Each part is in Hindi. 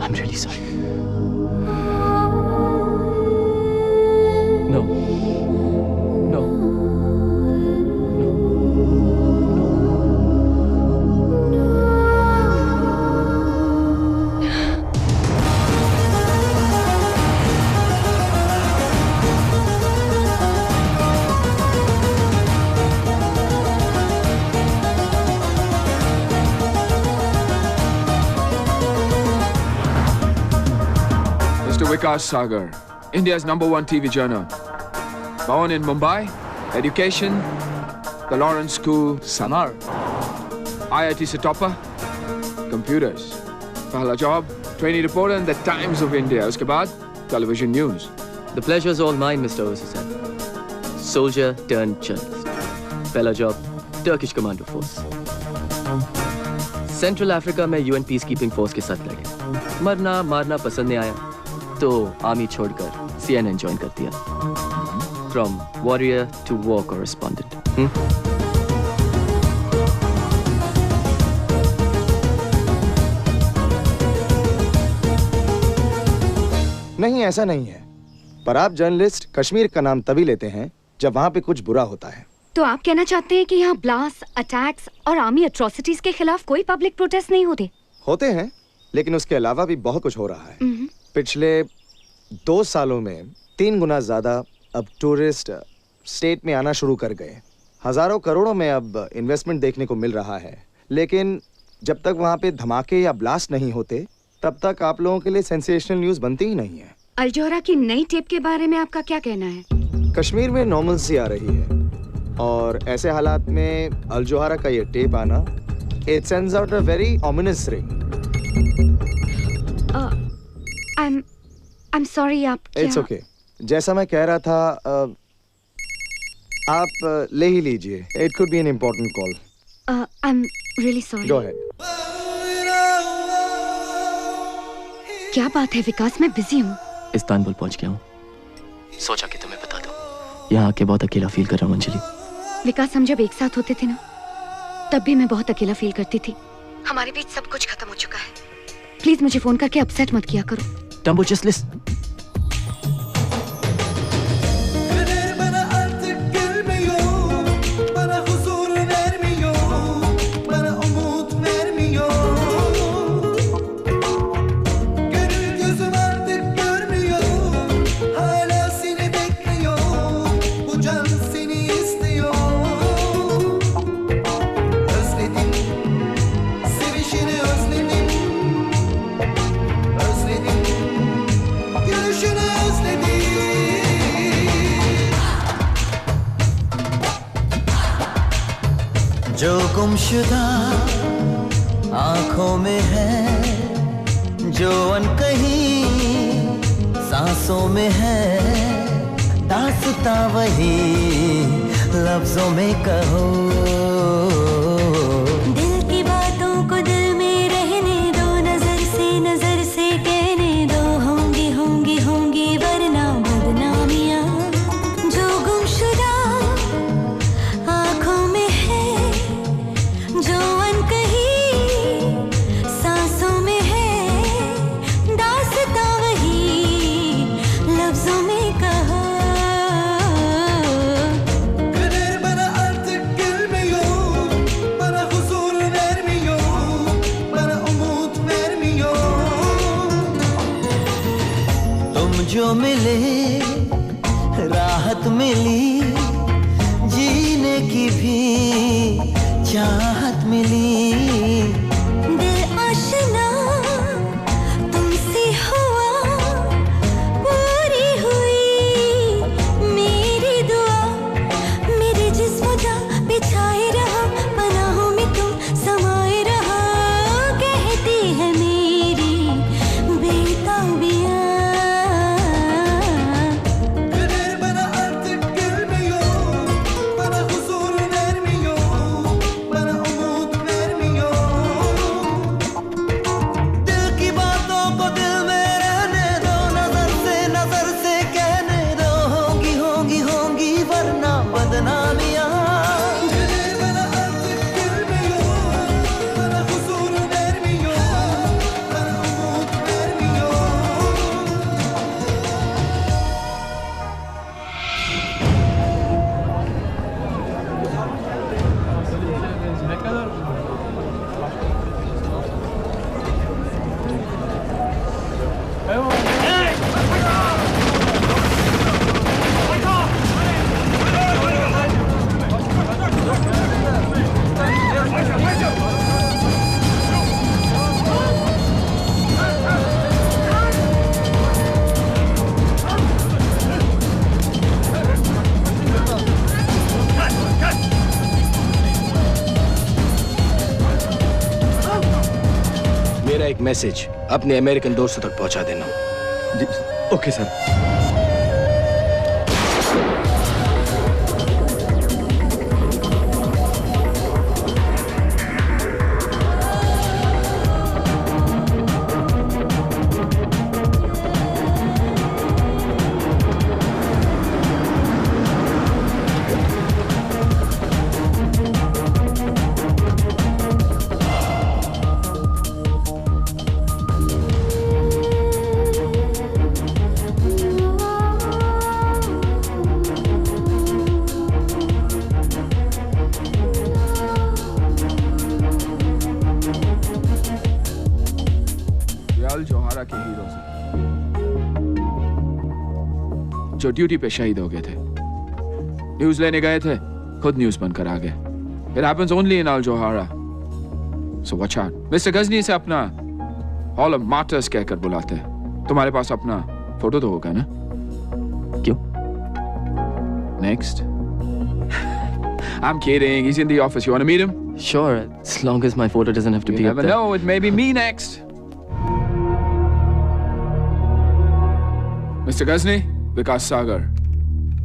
I'm really sorry. No. No. Vikas Sagar, India's #1 TV journal. Born in Mumbai, education, the Lawrence School, Samar. IIT se topper, computers. Pehla job, trainee reporter in the Times of India. Uske baad, television news. The pleasure's all mine, Mr. Osasan. Soldier turned journalist. Pehla job, Turkish Commando Force. Central Africa में UN Peacekeeping Force के साथ लड़े. मरना मारना पसंद नहीं आया, तो आर्मी छोड़कर CNN ज्वाइन कर दिया. From warrior to war correspondent. नहीं, ऐसा नहीं है. पर आप जर्नलिस्ट कश्मीर का नाम तभी लेते हैं जब वहाँ पे कुछ बुरा होता है. तो आप कहना चाहते हैं कि यहाँ ब्लास्ट, अटैक्स और आर्मी एट्रोसिटीज के खिलाफ कोई पब्लिक प्रोटेस्ट नहीं होते? होते हैं, लेकिन उसके अलावा भी बहुत कुछ हो रहा है. पिछले 2 सालों में 3 गुना ज्यादा अब टूरिस्ट स्टेट में आना शुरू कर गए. हजारों करोड़ों में अब इन्वेस्टमेंट देखने को मिल रहा है. लेकिन जब तक वहाँ पे धमाके या ब्लास्ट नहीं होते, तब तक आप लोगों के लिए सेंसेशनल न्यूज बनती ही नहीं है. अल जोहरा की नई टेप के बारे में आपका क्या कहना है? कश्मीर में नॉर्मलसी आ रही है, और ऐसे हालात में अल जोहरा का ये टेप आना, it sends out a very ominous ring. I'm sorry, आप क्या? It's okay. जैसा मैं कह रहा था, आप ले ही लीजिए. It could be an important call. I'm really sorry. Go ahead. क्या बात है विकास, मैं बिजी हूँ. इस्तांबुल पहुंच गया हूँ. सोचा कि तुम्हें बता दूं. यहाँ आके बहुत अकेला फील कर रहा हूँ अंजलि. विकास, हम जब एक साथ होते थे ना, तब भी मैं बहुत अकेला फील करती थी. हमारे बीच सब कुछ खत्म हो चुका है. प्लीज मुझे फोन करके अपसेट मत किया करो. Dumbo, just listen. जो गुमशुदा आंखों में है, जो अनकही सांसों में है, दास्तां वही लफ्जों में कहो. दिल की बातों को दिल में रहने दो, नजर से कहने दो. होंगी होंगी होंगी वरना बदनामियां. जो गुमशुदा आंखों में है, जो अनकही सांसों में है, दास्तां वही लफ्जों में कहो. जो मिले राहत मिली, जीने की भी चाहत मिली. दिल आशना तुमसे हुआ, पूरी हुई मेरी दुआ. मेरे जिस्म जा बिछाए रहो, पनाहों में तुम समाए रहो. कहती है मेरी बेताबियां. मैसेज अपने अमेरिकन दोस्तों तक पहुंचा देना। जी, ओके सर। अल जोहारा के हीरो से जो ड्यूटी पे शहीद हो गए थे, न्यूज लेने गए थे, खुद न्यूज बनकर आ गए। It happens only in Al Johara. So watch out. Mister Ghajini से अपना हॉल ऑफ मार्टर्स कहकर बुलाते हैं। तुम्हारे पास अपना फोटो तो होगा ना? क्यों? Next. I'm kidding. He's in the office. You want to meet him? Sure, as long as my photo doesn't have to You be never up there. know. It may be me next. Mr. Ghazni, Vikas Sagar.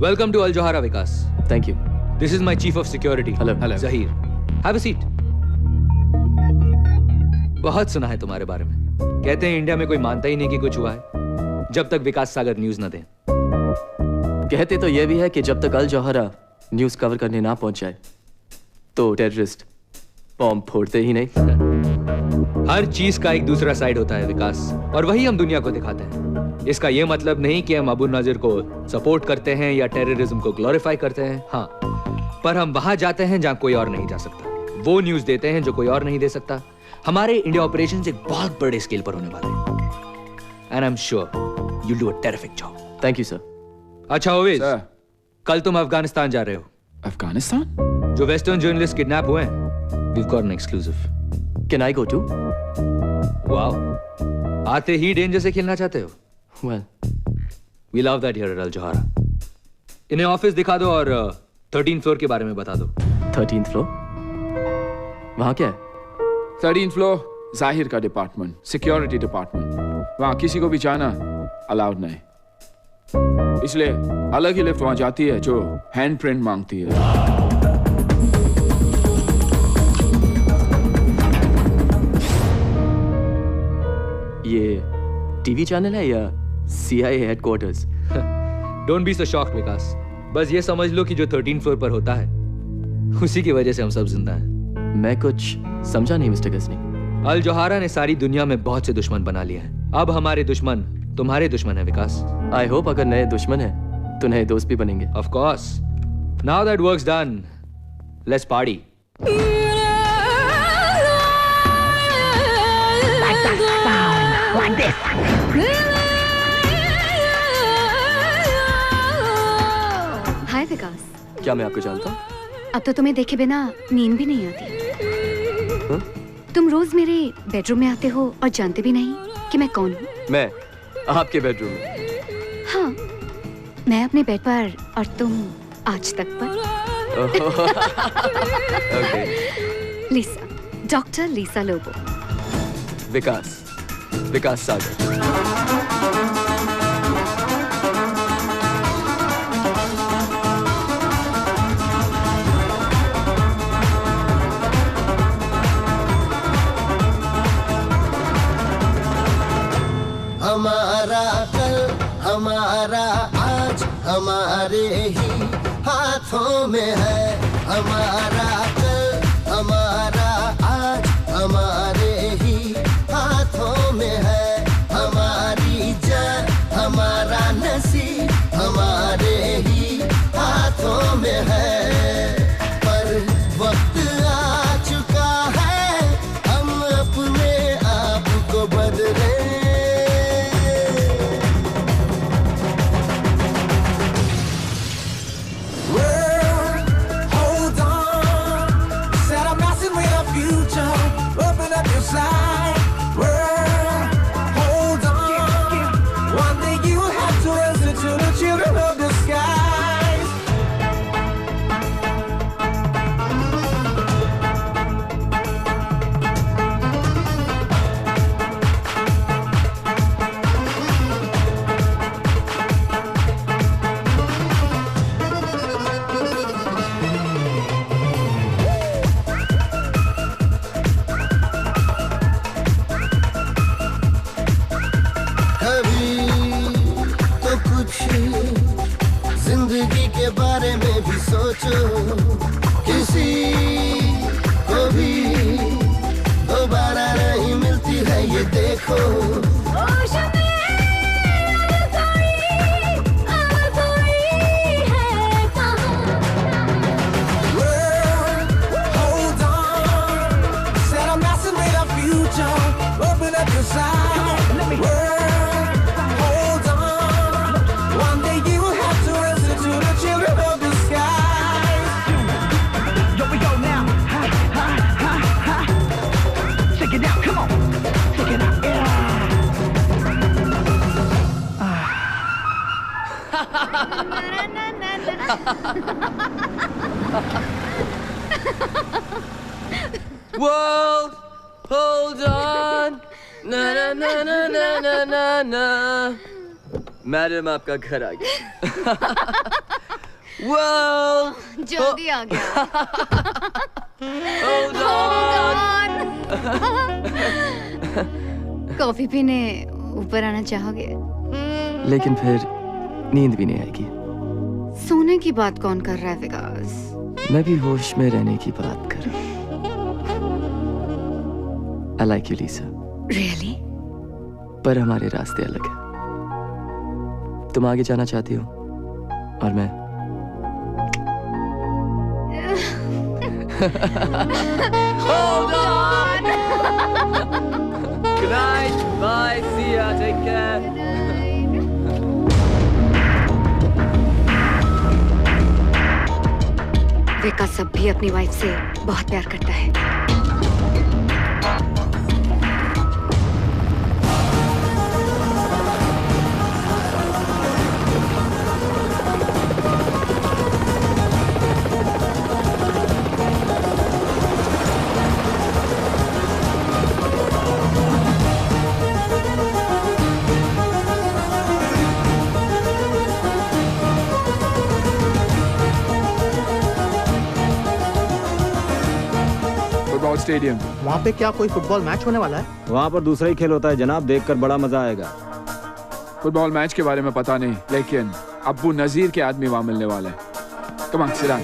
Welcome to Al Johara, Vikas. Thank you. This is my chief of security. Hello. Zahir. Have a seat. बहुत सुना है तुम्हारे बारे में। कहते हैं इंडिया में कोई मानता ही नहीं कि कुछ हुआ है जब तक विकास सागर न्यूज न दें। कहते तो ये भी है कि जब तक अल जौहरा न्यूज कवर करने ना पहुंच जाए तो टेररिस्ट बॉम्ब फोड़ते ही नहीं। हर चीज का एक दूसरा साइड होता है विकास, और वही हम दुनिया को दिखाते हैं। इसका यह मतलब नहीं कि हम अबू नजीर को सपोर्ट करते हैं या टेररिज्म को ग्लोरीफाई करते हैं। हाँ, पर हम वहां जाते हैं जहां कोई और नहीं जा सकता। वो न्यूज देते हैं जो कोई और नहीं दे सकता। हमारे इंडिया ऑपरेशंस एक बहुत बड़े स्केल पर होने वाले हैं। And I am sure you do a terrific job. Thank you sir. अच्छा ओवेज, Sir. कल तुम अफगानिस्तान जा रहे हो। Afghanistan? जो वेस्टर्न जर्नलिस्ट किडनैप हुए हैं, we've got an exclusive. Can I go too? Wow, आते ही डेंजर से खेलना चाहते हो? Well, We love that here at Al Johara. इन्हें ऑफिस दिखा दो और 13th फ्लोर के बारे में बता दो। 13th floor? वहाँ क्या है? 13th floor, जाहिर का डिपार्टमेंट, सिक्योरिटी डिपार्टमेंट। वहां किसी को भी जाना अलाउड नहीं, इसलिए अलग ही लिफ्ट वहां जाती है जो हैंड प्रिंट मांगती है। ये टीवी चैनल है या CIA headquarters? Don't be so shocked Vikas, बस ये समझ लो कि जो 13th फ्लोर पर होता है उसी की वजह से हम सब जिंदा हैं। मैं कुछ समझा नहीं मिस्टर गजनी। अल जोहारा ने सारी दुनिया में बहुत से दुश्मन बना लिए हैं। अब हमारे दुश्मन तुम्हारे दुश्मन है विकास। आई होप अगर नए दुश्मन हैं तो नए दोस्त भी बनेंगे। Of course. Now that work's done, let's party. Hi Vikas. क्या मैं आपको जानता हूँ? अब तो तुम्हें देखे बिना नींद भी नहीं आती। हाँ? तुम रोज मेरे बेडरूम में आते हो और जानते भी नहीं कि मैं कौन हूँ। मैं आपके बेडरूम में? हाँ, मैं अपने बेड पर और तुम आज तक पर। ओके। लिसा, डॉक्टर लिसा लोबो। विकास सागर। हमारा कल, हमारा आज, हमारे ही हाथों में है। हमारा कल, हमारा आज, हमारे ही हाथों में है। हमारी जान, हमारा नसीब, हमारे ही हाथों में है। पर वक्त आ चुका है, हम अपने आप को बदले। Hold on, said I'm messing with our future. Open up your बारे में भी सोचो, किसी को भी दोबारा नहीं मिलती है ये देखो। World, hold on. Na na na na na na na na. Madam आपका घर आ गया। World, जल्दी आ गया। hold on. कॉफी पीने ऊपर आना चाहोगे? लेकिन फिर नींद भी नहीं आएगी। सोने की बात कौन कर रहा है विकास? मैं भी होश में रहने की बात कर रहा हूँ। I like you, Lisa. Really? पर हमारे रास्ते अलग हैं। तुम आगे जाना चाहती हो और मैं Hold on. Good night. Bye. See ya. Take care. विकास अब भी अपनी वाइफ से बहुत प्यार करता है। स्टेडियम। वहाँ पे क्या कोई फुटबॉल मैच होने वाला है? वहाँ पर दूसरा ही खेल होता है जनाब, देखकर बड़ा मजा आएगा। फुटबॉल मैच के बारे में पता नहीं, लेकिन अब्बू नजीर के आदमी वहाँ मिलने वाले हैं। Come on, sit down.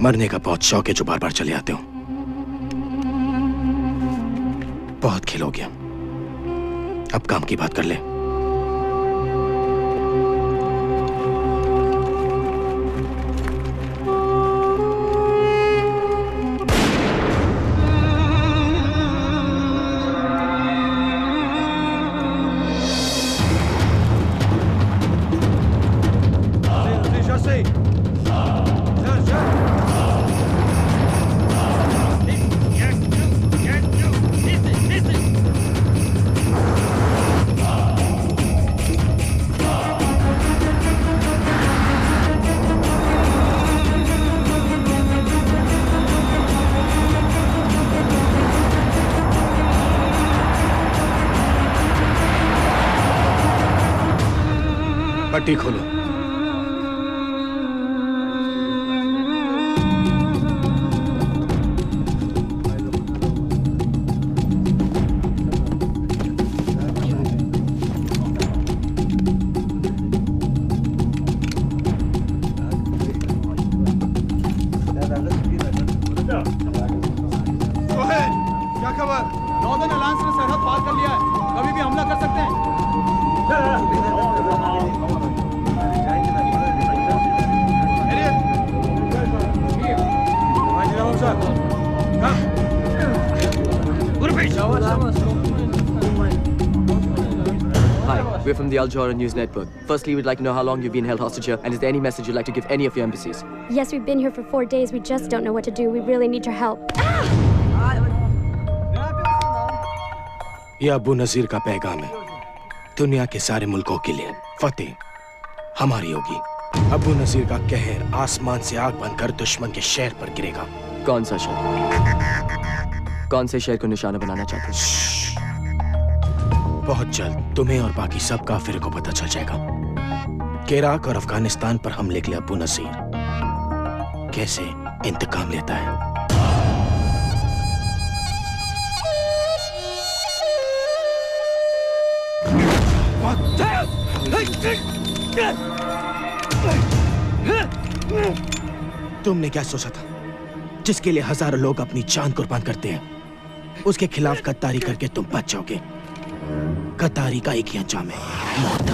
मरने का बहुत शौक है जो बार बार चले आते हो। बहुत खेल हो गया, अब काम की बात कर ले। पट्टी खोलो। We're from the Al Jawhara News Network. Firstly, we'd like to know how long you've been held hostage here, and is there any message you'd like to give any of your embassies? Yes, we've been here for 4 days. We just don't know what to do. We really need your help. ये अबू नजीर का पैगाम है दुनिया के सारे मुल्कों के लिए। फतेह हमारी होगी। अबू नजीर का कहर आसमान से आग बनकर दुश्मन के शहर पर गिरेगा। कौन सा शहर? कौन से शहर को निशाना बनाना चाहते हैं? बहुत जल्द तुम्हें और बाकी सब काफिर को पता चल जाएगा कि इराक और अफगानिस्तान पर हमले के लिए अबू नजीर कैसे इंतकाम लेता है। तुमने क्या सोचा था? जिसके लिए हजारों लोग अपनी जान कुर्बान करते हैं, उसके खिलाफ गद्दारी करके तुम बच जाओगे। गद्दारी का एक ही अंजाम है, मौत।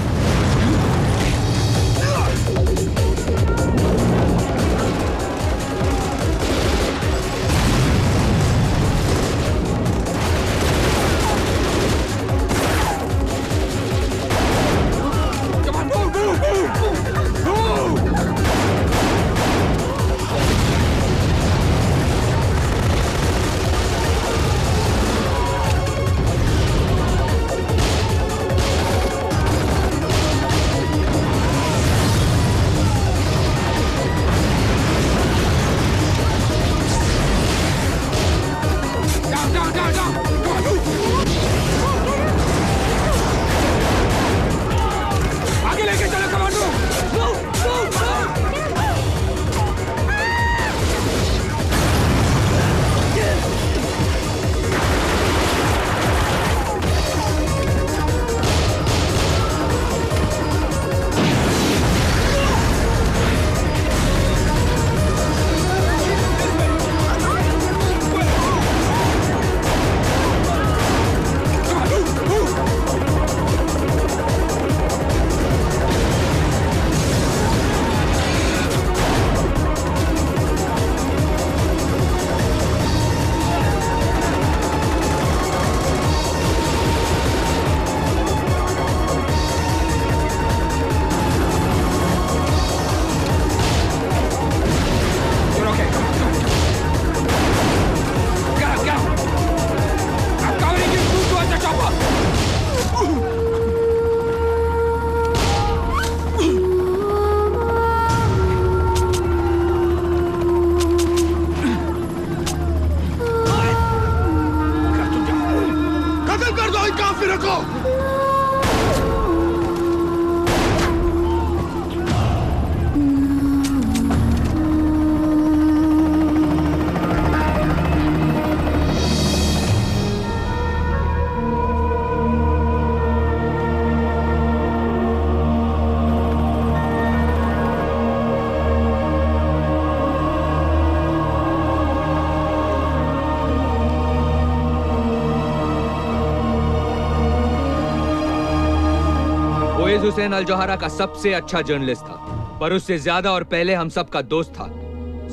हुसैन अल जौहरा का सबसे अच्छा जर्नलिस्ट था, पर उससे ज्यादा और पहले हम सब का दोस्त था।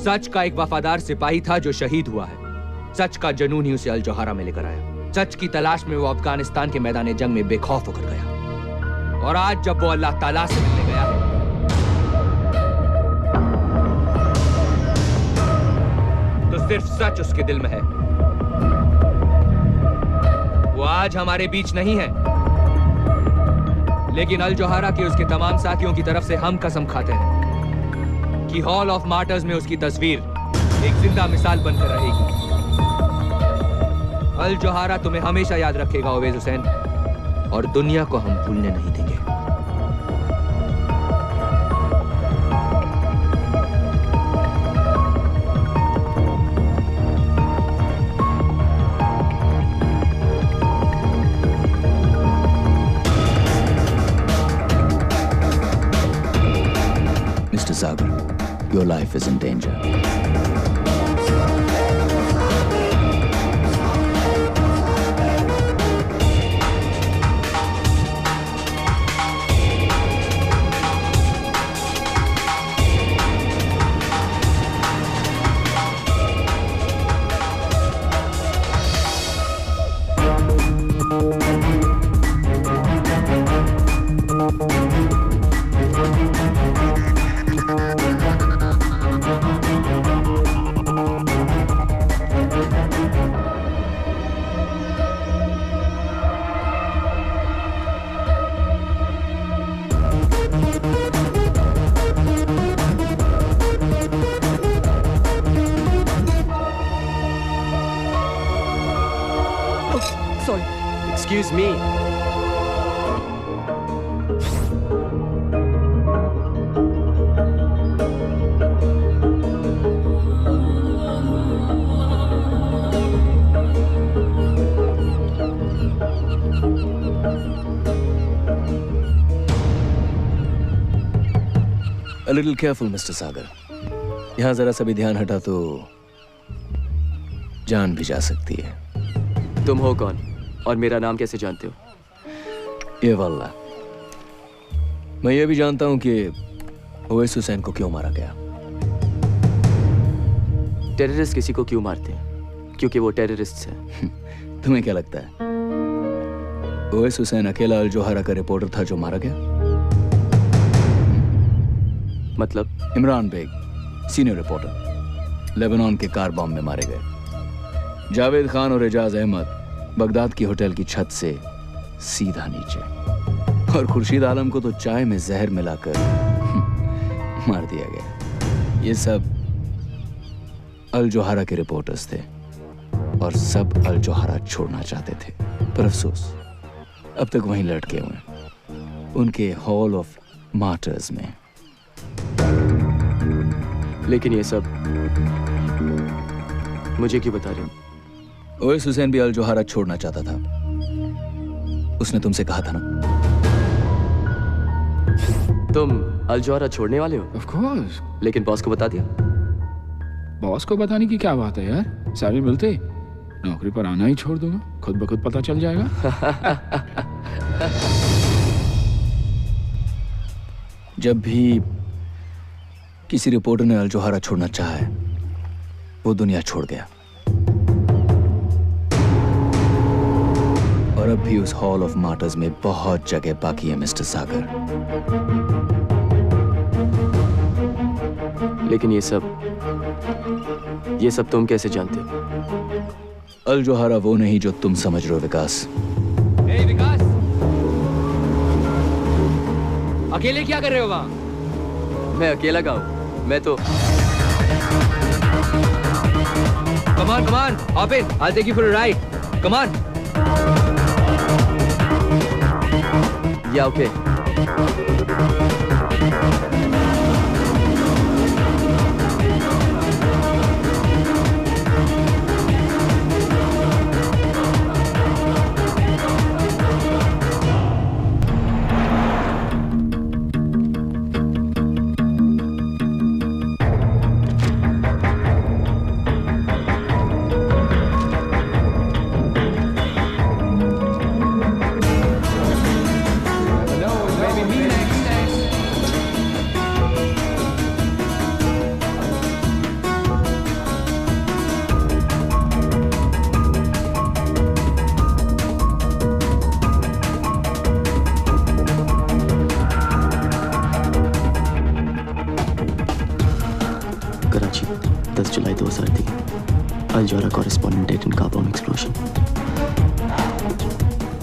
सच का एक वफादार सिपाही था जो शहीद हुआ है। सच का जुनून ही उसे अल जौहरा में लेकर आया। सच की तलाश में वो अफगानिस्तान के मैदान जंग में बेखौफ होकर गया। और आज जब वो अल्लाह ताला से मिलने गया है, तो सिर्फ सच उसके दिल में है। वो आज हमारे बीच नहीं है, लेकिन अल जौहरा के उसके तमाम साथियों की तरफ से हम कसम खाते हैं कि हॉल ऑफ मार्टर्स में उसकी तस्वीर एक जिंदा मिसाल बनकर रहेगी। अल जौहरा तुम्हें हमेशा याद रखेगा ओवैस हुसैन, और दुनिया को हम भूलने नहीं देंगे। life is in danger. Excuse me. A little careful, Mr. Sagar. यहाँ जरा सा भी ध्यान हटा तो जान भी जा सकती है। तुम हो कौन और मेरा नाम कैसे जानते हो? ये वल्ला, मैं ये भी जानता हूं कि ओवैस हुसैन को क्यों मारा गया। टेररिस्ट किसी को क्यों मारते हैं? क्योंकि वो टेररिस्ट हैं। तुम्हें क्या लगता है ओवैस हुसैन अकेला अल जोहरा का रिपोर्टर था जो मारा गया? मतलब? Imran Baig, senior reporter, Lebanon के कार बॉम्ब में मारे गए। जावेद खान और एजाज अहमद बगदाद की होटल की छत से सीधा नीचे, और खुर्शीद आलम को तो चाय में जहर मिलाकर मार दिया गया। ये सब अल जोहरा के रिपोर्टर्स थे और सब अल जोहरा छोड़ना चाहते थे, पर अफसोस अब तक वहीं लटके हुए हैं उनके हॉल ऑफ मार्टर्स में। लेकिन ये सब मुझे क्यों बता रहे हो? ओवैस हुसैन भी अल जोहरा छोड़ना चाहता था। उसने तुमसे कहा था ना। तुम अल जोहरा छोड़ने वाले हो? Of course. लेकिन बॉस को बता दिया? बॉस को बताने की क्या बात है यार, सैलरी मिलते नौकरी पर आना ही छोड़ दूंगा, खुद ब खुद पता चल जाएगा। जब भी किसी रिपोर्टर ने अल जोहरा छोड़ना चाहा है, वो दुनिया छोड़ गया, और अब भी उस हॉल ऑफ मार्टर्स में बहुत जगह बाकी है मिस्टर सागर। लेकिन ये सब तुम कैसे जानते हो? अल जोहरा वो नहीं जो तुम समझ रहे हो विकास। विकास, अकेले क्या कर रहे हो वहां? मैं अकेला का हूं, मैं तो Come on, hop in. I'll take you for a ride. Come on. Yeah, okay. Al Johara correspondent dead in car bomb explosion.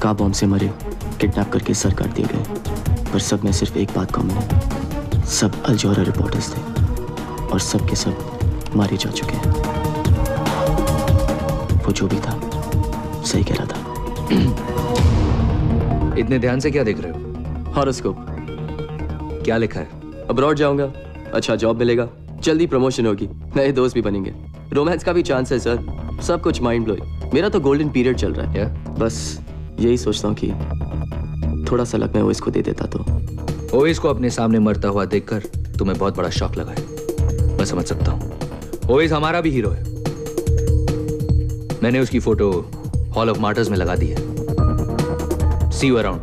Car bomb से मरे, किडनैप करके सर काट दिए गए, पर सब में सिर्फ एक बात कॉमन है, सब अल जोहरा रिपोर्टर्स थे और सब के सब मारे जा चुके हैं। वो जो भी था सही कह रहा था। इतने ध्यान से क्या देख रहे हो? हॉरोस्कोप। क्या लिखा है? अब्रॉड जाऊंगा, अच्छा जॉब मिलेगा, जल्दी प्रमोशन होगी, नए दोस्त भी बनेंगे, रोमांस का भी चांस है सर, सब कुछ माइंड ब्लोइंग। मेरा तो गोल्डन पीरियड चल रहा है। बस यही सोचता हूँ कि थोड़ा सा लक मैं ओवैस को दे देता तो। ओवैस को अपने सामने मरता हुआ देखकर तुम्हें बहुत बड़ा शॉक लगा है, मैं समझ सकता हूं। ओवेस हमारा भी हीरो है। मैंने उसकी फोटो हॉल ऑफ मार्टर्स में लगा दी है। सी यू अराउंड।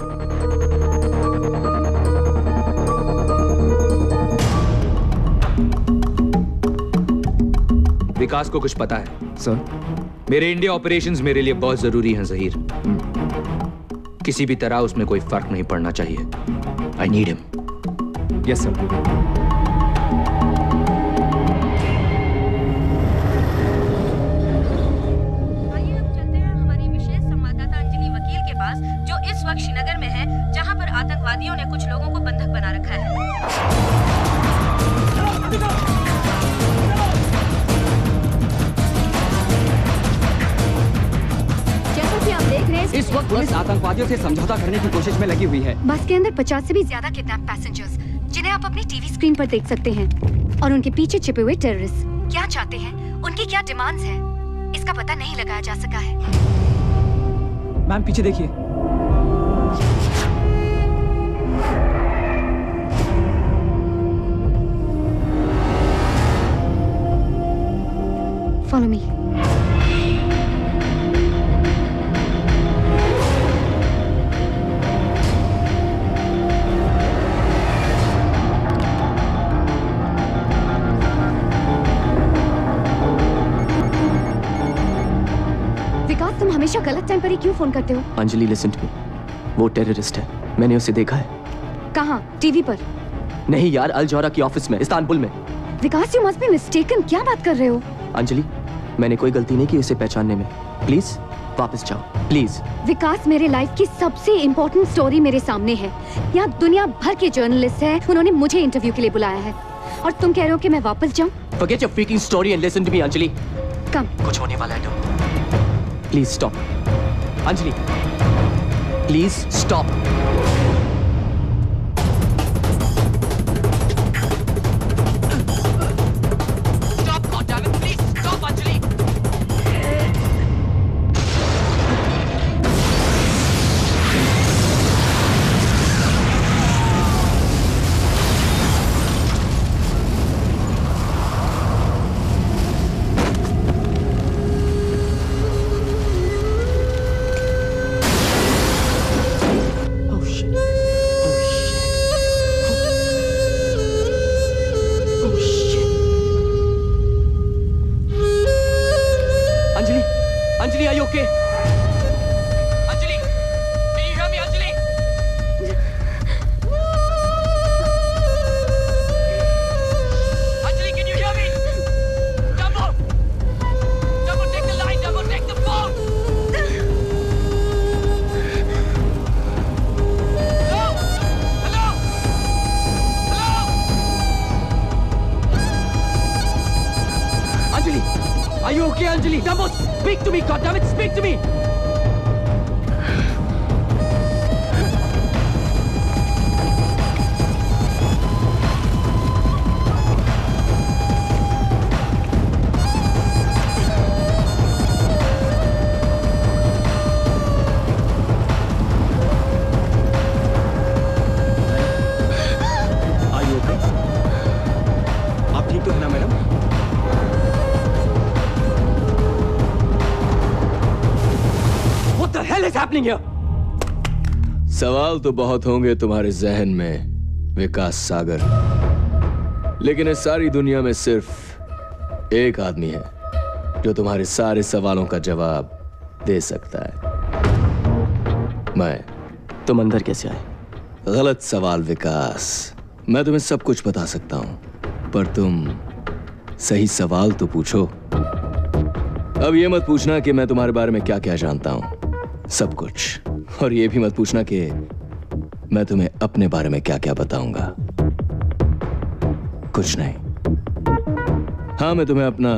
विकास को कुछ पता है सर? मेरे इंडिया ऑपरेशंस मेरे लिए बहुत जरूरी हैं जहीर। किसी भी तरह उसमें कोई फर्क नहीं पड़ना चाहिए। I need him. Yes sir. Srinagar में है, जहां पर आतंकवादियों ने कुछ लोगों को बंधक बना रखा है। जैसा कि आप देख रहे हैं, इस वक्त पुलिस आतंकवादियों से समझौता करने की कोशिश में लगी हुई है। बस के अंदर 50 से भी ज्यादा किडनैप पैसेंजर्स, जिन्हें आप अपनी टीवी स्क्रीन पर देख सकते हैं, और उनके पीछे छिपे हुए टेररिस्ट क्या चाहते हैं, उनकी क्या डिमांड्स हैं, इसका पता नहीं लगाया जा सका है। मैम पीछे देखिए। Follow me. विकास, तुम हमेशा गलत टाइम पर ही क्यों फोन करते हो? Anjali, listen to me. वो टेररिस्ट है, मैंने उसे देखा है। कहाँ? टीवी पर? नहीं यार, अल जौहरा की ऑफिस में, इस्तांबुल में। विकास, यू मस्ट बी मिस्टेकन। क्या बात कर रहे हो? अंजलि, मैंने कोई गलती नहीं की उसे पहचानने में। प्लीज वापस जाओ, प्लीज। विकास, मेरे लाइफ की सबसे इम्पोर्टेंट स्टोरी मेरे सामने है। यहाँ दुनिया भर के जर्नलिस्ट हैं, उन्होंने मुझे इंटरव्यू के लिए बुलाया है, और तुम कह रहे हो कि मैं वापस जाऊँ? Forget your freaking story and listen to me, Anjali. कम। कुछ होने वाला है तो please stop. Anjali, please stop. Are you okay, Anjali? Dumbo, speak to me, goddammit, speak to me! Are you okay? आप ठीक तो है ना madam? What the hell is happening here? सवाल तो बहुत होंगे तुम्हारे जहन में विकास सागर, लेकिन इस सारी दुनिया में सिर्फ एक आदमी है जो तुम्हारे सारे सवालों का जवाब दे सकता है। मैं। तुम अंदर कैसे आए? गलत सवाल विकास। मैं तुम्हें सब कुछ बता सकता हूं, पर तुम सही सवाल तो पूछो। अब ये मत पूछना कि मैं तुम्हारे बारे में क्या क्या जानता हूं, सब कुछ। और ये भी मत पूछना कि मैं तुम्हें अपने बारे में क्या क्या बताऊंगा, कुछ नहीं। हाँ, मैं तुम्हें अपना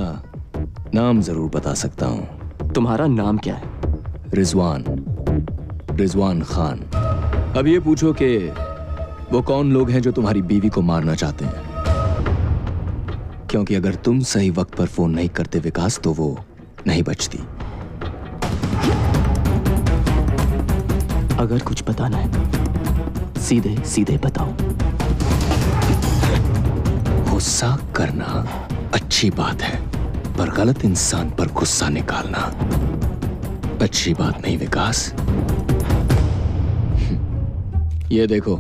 नाम जरूर बता सकता हूं। तुम्हारा नाम क्या है? रिजवान, रिजवान खान। अब ये पूछो कि वो कौन लोग हैं जो तुम्हारी बीवी को मारना चाहते हैं, क्योंकि अगर तुम सही वक्त पर फोन नहीं करते विकास, तो वो नहीं बचती। अगर कुछ बताना है सीधे सीधे बताओ। गुस्सा करना अच्छी बात है, पर गलत इंसान पर गुस्सा निकालना अच्छी बात नहीं विकास। ये देखो,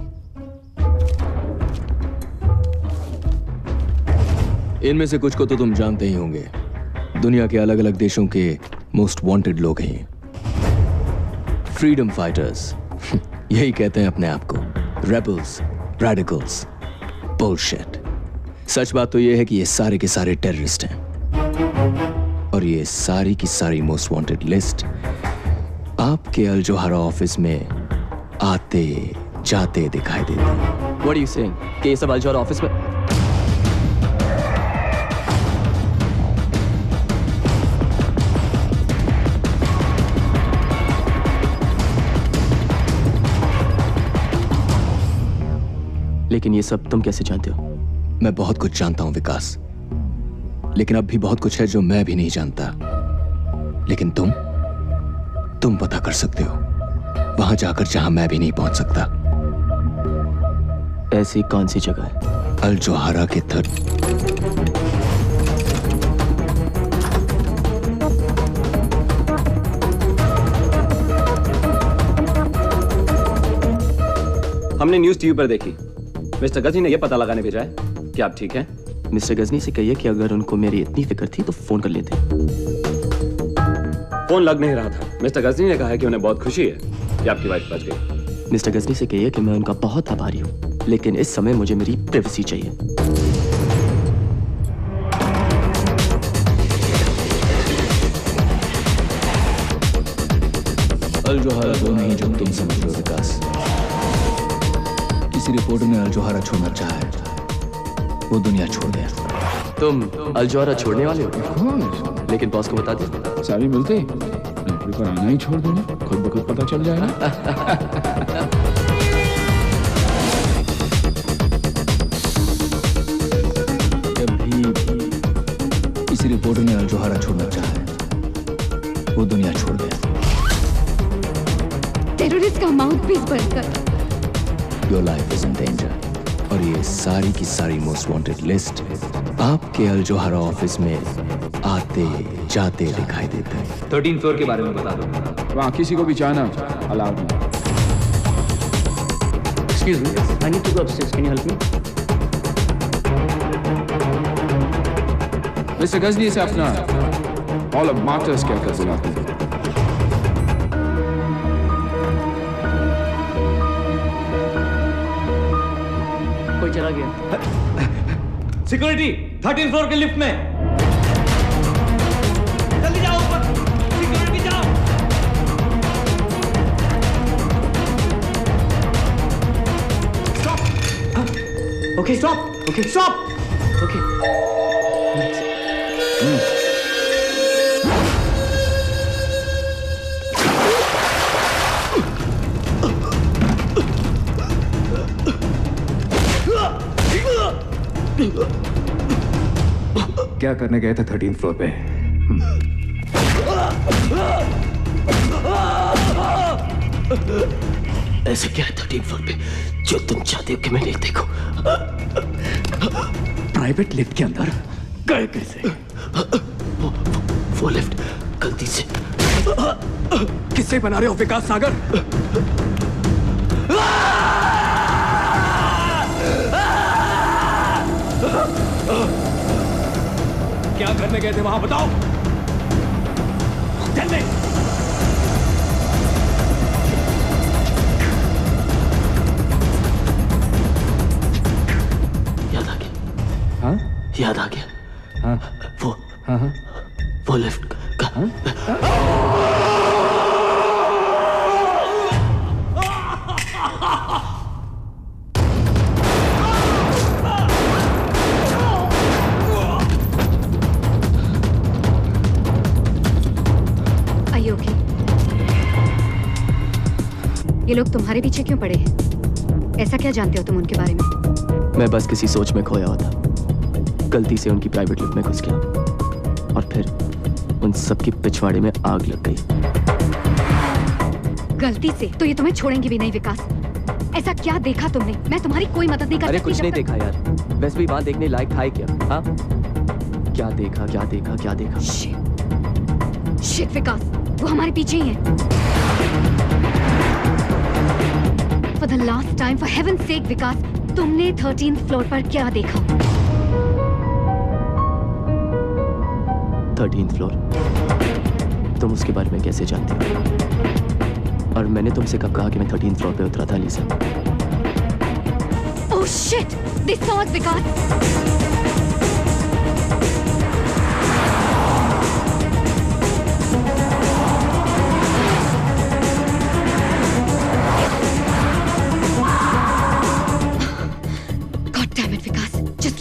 इनमें से कुछ को तो तुम जानते ही होंगे। दुनिया के अलग अलग देशों के मोस्ट वांटेड लोग हैं, फ्रीडम फाइटर्स। यही कहते हैं अपने आप को, रेबल्स, रेडिकल्स, बुलशिट। सच बात तो यह है कि ये सारे के सारे टेररिस्ट हैं, और ये सारी की सारी मोस्ट वांटेड लिस्ट आपके अल जोहारा ऑफिस में आते जाते दिखाई देती है। What are you saying? कि ये सब अल जोहारा ऑफिस में? लेकिन ये सब तुम कैसे जानते हो? मैं बहुत कुछ जानता हूं विकास, लेकिन अब भी बहुत कुछ है जो मैं भी नहीं जानता। लेकिन तुम पता कर सकते हो, वहां जाकर जहां मैं भी नहीं पहुंच सकता। ऐसी कौन सी जगह है? अल जोहारा के तट। हमने न्यूज़ टीवी पर देखी। मिस्टर गजनी ने यह पता लगाने भेजा है कि आप ठीक हैं। मिस्टर गजनी से कहिए कि अगर उनको मेरी इतनी फिक्र थी तो फोन कर लेते। फोन लग नहीं रहा था। मिस्टर गजनी ने कहा है कि उन्हें बहुत खुशी है कि आपकी वाइफ बच गई। मिस्टर गजनी से कहिए कि मैं उनका बहुत आभारी हूँ, लेकिन इस समय मुझे मेरी प्राइवेसी चाहिए। अल जोहारा वो नहीं जो तुम समझ रहे हो विकास। किसी रिपोर्टर ने अल जोहारा छोड़ना चाहा है, वो दुनिया छोड़ गया। तुम अल जोहारा छोड़ने वाले हो? लेकिन बॉस को बता दे। सारी मिलते नौकरी पर आना ही छोड़ देना, खुद ब खुद पता चल जाएगा। जब भी किसी रिपोर्टर ने अल जोहारा छोड़ना चाहा है, वो दुनिया छोड़ गया। टेररिस्ट का माउथपीस बनकर your life is in danger. और ये सारी की सारी मोस्ट वांटेड लिस्ट आपके अल जोहारा ऑफिस में आते जाते दिखाई देते हैं। 13th फ्लोर के बारे में बता दो। वहाँ किसी को भी जाना अलाउड नहीं। Excuse me, I need to go upstairs. Can you help me? Mister Ghajini से अपना हॉल ऑफ मार्टर्स क्या कर बुलाते हैं। कोई चला गया। सिक्योरिटी 13th फ्लोर के लिफ्ट में। जल्दी जाओ ऊपर। सिक्योरिटी जाओ। Stop. Okay. Stop. Okay. Stop. Okay. क्या करने गए थे 13th फ्लोर पे? ऐसे क्या है 13th फ्लोर पे जो तुम चाहते हो कि मैं नहीं देखूं? प्राइवेट लिफ्ट के अंदर गए कैसे? वो लिफ्ट गलती से। किससे बना रहे हो विकास सागर? क्या करने गए थे वहां बताओ? जल्दी। याद आ गया। हाँ? याद आ गया। हाँ? वो लिफ्ट का। ये लोग तुम्हारे पीछे क्यों पड़े हैं? ऐसा क्या जानते हो तुम उनके बारे में? मैं बस किसी सोच में खोया हुआ था, गलती से उनकी प्राइवेट लिफ्ट में घुस गया और फिर उन सबकी पिछवाड़े में आग लग गई। गलती से? तो ये तुम्हें छोड़ेंगे भी नहीं विकास। ऐसा क्या देखा तुमने? मैं तुम्हारी कोई मदद नहीं कर सकती। अरे कुछ नहीं देखा यार, वैसे भी वहां देखने लायक था क्या? हाँ क्या देखा क्या देखा क्या देखा? शिट विकास, वो हमारे पीछे ही है। For the last time, for heaven's sake विकास, तुमने 13th फ्लोर पर क्या देखा? 13th floor? तुम उसके बारे में कैसे जानते हो? और मैंने तुमसे कब कहा कि मैं 13th फ्लोर पे उतरा था लीसा? Oh shit! They saw us, Vikas!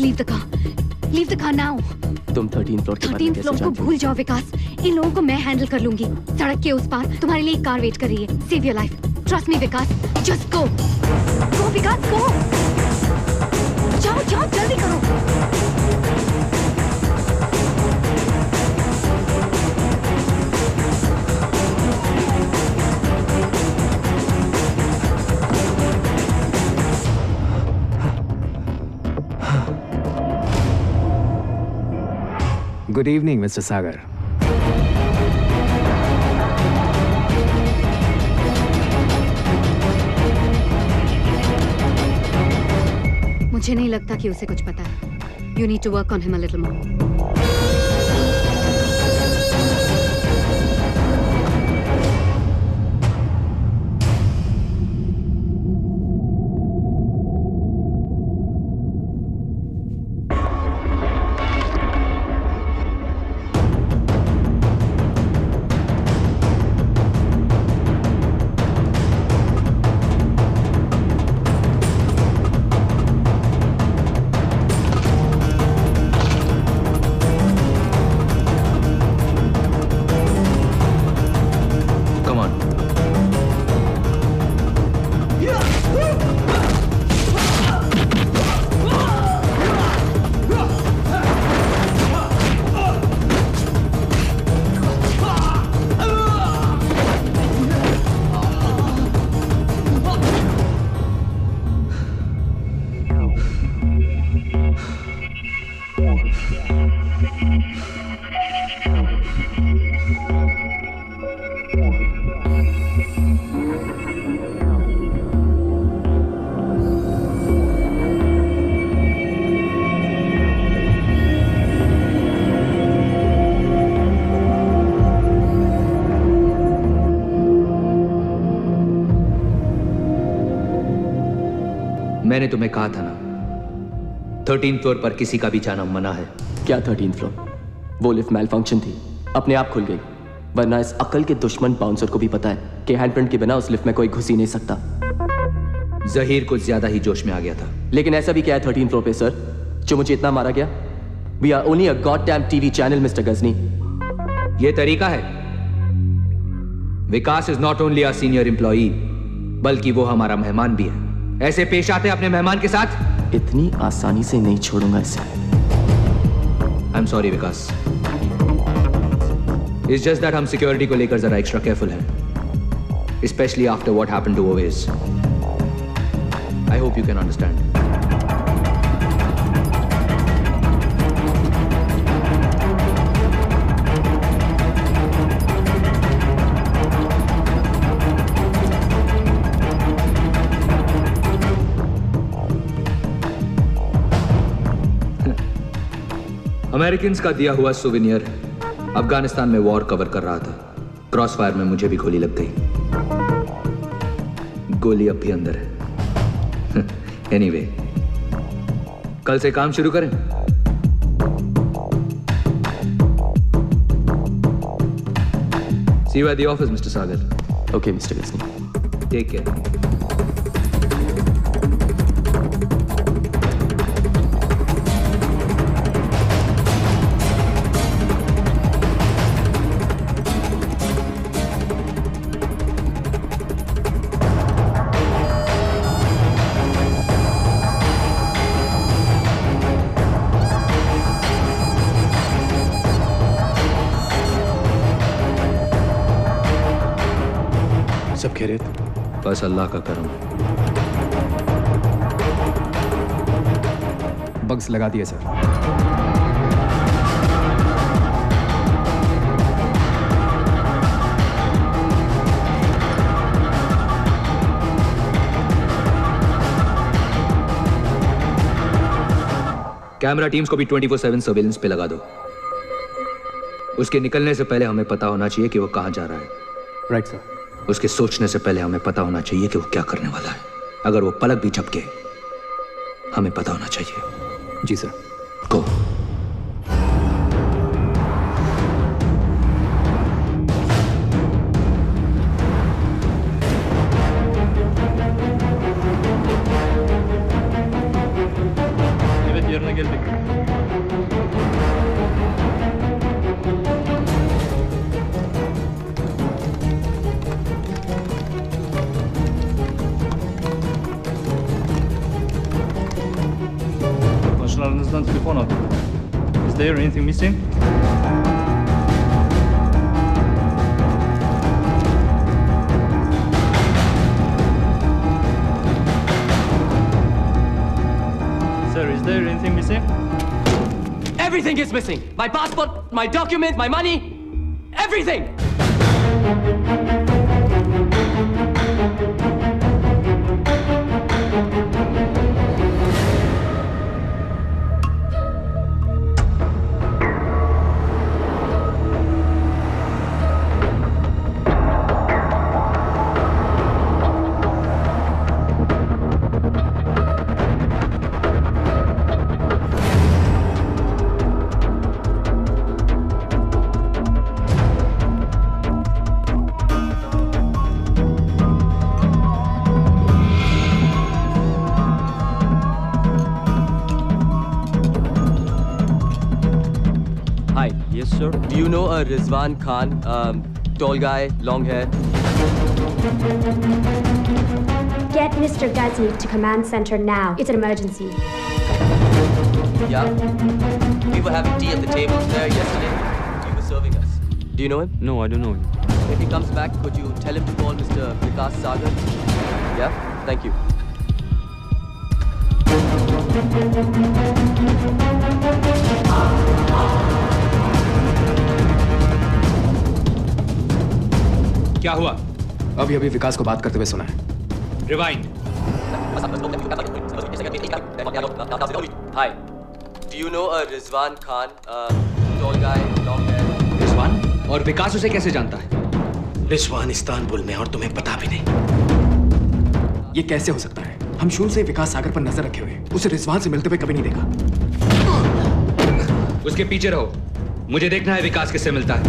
Leave the car. Leave the car now. तुम 13th फ्लोर के बारे में 13th कैसे फ्लोर को जानती हो? भूल जाओ विकास। इन लोगों को मैं हैंडल कर लूंगी। सड़क के उस पार तुम्हारे लिए एक कार वेट कर रही है। Save your life. Trust me Vikas. Just go. Go Vikas, go. जाओ जाओ जल्दी करो। Good evening, Mr. Sagar. मुझे नहीं लगता कि उसे कुछ पता है। You need to work on him a little more. मैंने तुम्हें कहा था ना, 13th फ्लोर पर किसी का भी जाना मना है। क्या 13th फ्लोर? वो लिफ्ट मैल फंक्शन थी, अपने आप खुल गई। वरना इस अकल के दुश्मन बाउंसर को भी पता है कि हैंडप्रिंट के बिना उस लिफ्ट में कोई घुस ही नहीं सकता। जहीर कुछ ज्यादा ही जोश में आ गया था। लेकिन ऐसा भी क्या है 13th फ्लोर पे सर, जो मुझे इतना मारा गया? We are only a goddamn TV channel, Mr. Ghazni. ये तरीका है। Vikas is not only a senior employee, बल्कि वो हमारा मेहमान भी है। ऐसे पेश आते अपने मेहमान के साथ? इतनी आसानी से नहीं छोड़ूंगा इसे। I am sorry Vikas. It's just that हम सिक्योरिटी को लेकर जरा एक्स्ट्रा केयरफुल हैं, specially after what happened to Owais. I hope you can understand. Americans का दिया हुआ सुवेनियर अफगानिस्तान में वॉर कवर कर रहा था। क्रॉस फायर में मुझे भी गोली लग गई। गोली अब भी अंदर है। एनीवे, कल से काम शुरू करें। See you at the office mister Sagar. Okay mister Ghajini, take care. सब खैरियत? बस अल्लाह का करम। बग्स लगा दिए सर। कैमरा टीम्स को भी 24/7 सर्वेलेंस पे लगा दो। उसके निकलने से पहले हमें पता होना चाहिए कि वो कहां जा रहा है। Right sir. उसके सोचने से पहले हमें पता होना चाहिए कि वो क्या करने वाला है। अगर वो पलक भी झपके हमें पता होना चाहिए। जी sir. Go. Başlarınızdan telefon aldım. Is there anything missing? Sir, is there anything missing? Everything is missing. My passport, my document, my money, everything. Do you know a Rizwan Khan? Tall guy, long hair. Get Mr. Ghazi to command center now. It's an emergency. Yeah. We were having tea at the table there yesterday. He was serving us. Do you know him? No, I don't know him. If he comes back, could you tell him to call Mr. Vikas Sagar? Yeah? Thank you. क्या हुआ? अभी विकास को बात करते हुए सुना है। Rewind. Hi. Do you know a Rizwan Khan? Tall guy, long hair. Rizwan? और विकास उसे कैसे जानता है? रिजवान इस्तांबुल में और तुम्हें पता भी नहीं। ये कैसे हो सकता है? हम शुरू से विकास सागर पर नजर रखे हुए, उसे रिजवान से मिलते हुए कभी नहीं देखा। उसके पीछे रहो, मुझे देखना है विकास किससे मिलता है।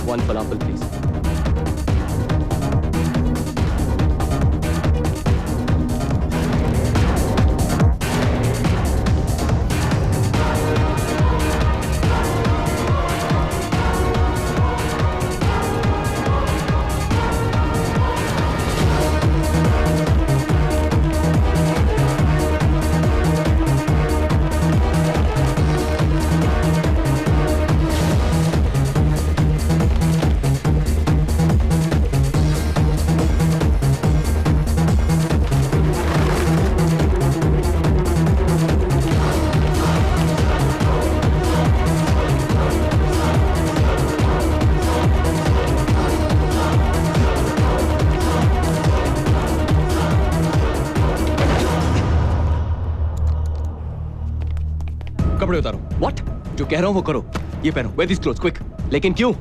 One falafel, please. कपड़े उतारो। What? जो कह रहा हूँ वो करो। ये पहनो। Wear these clothes, quick. लेकिन क्यों?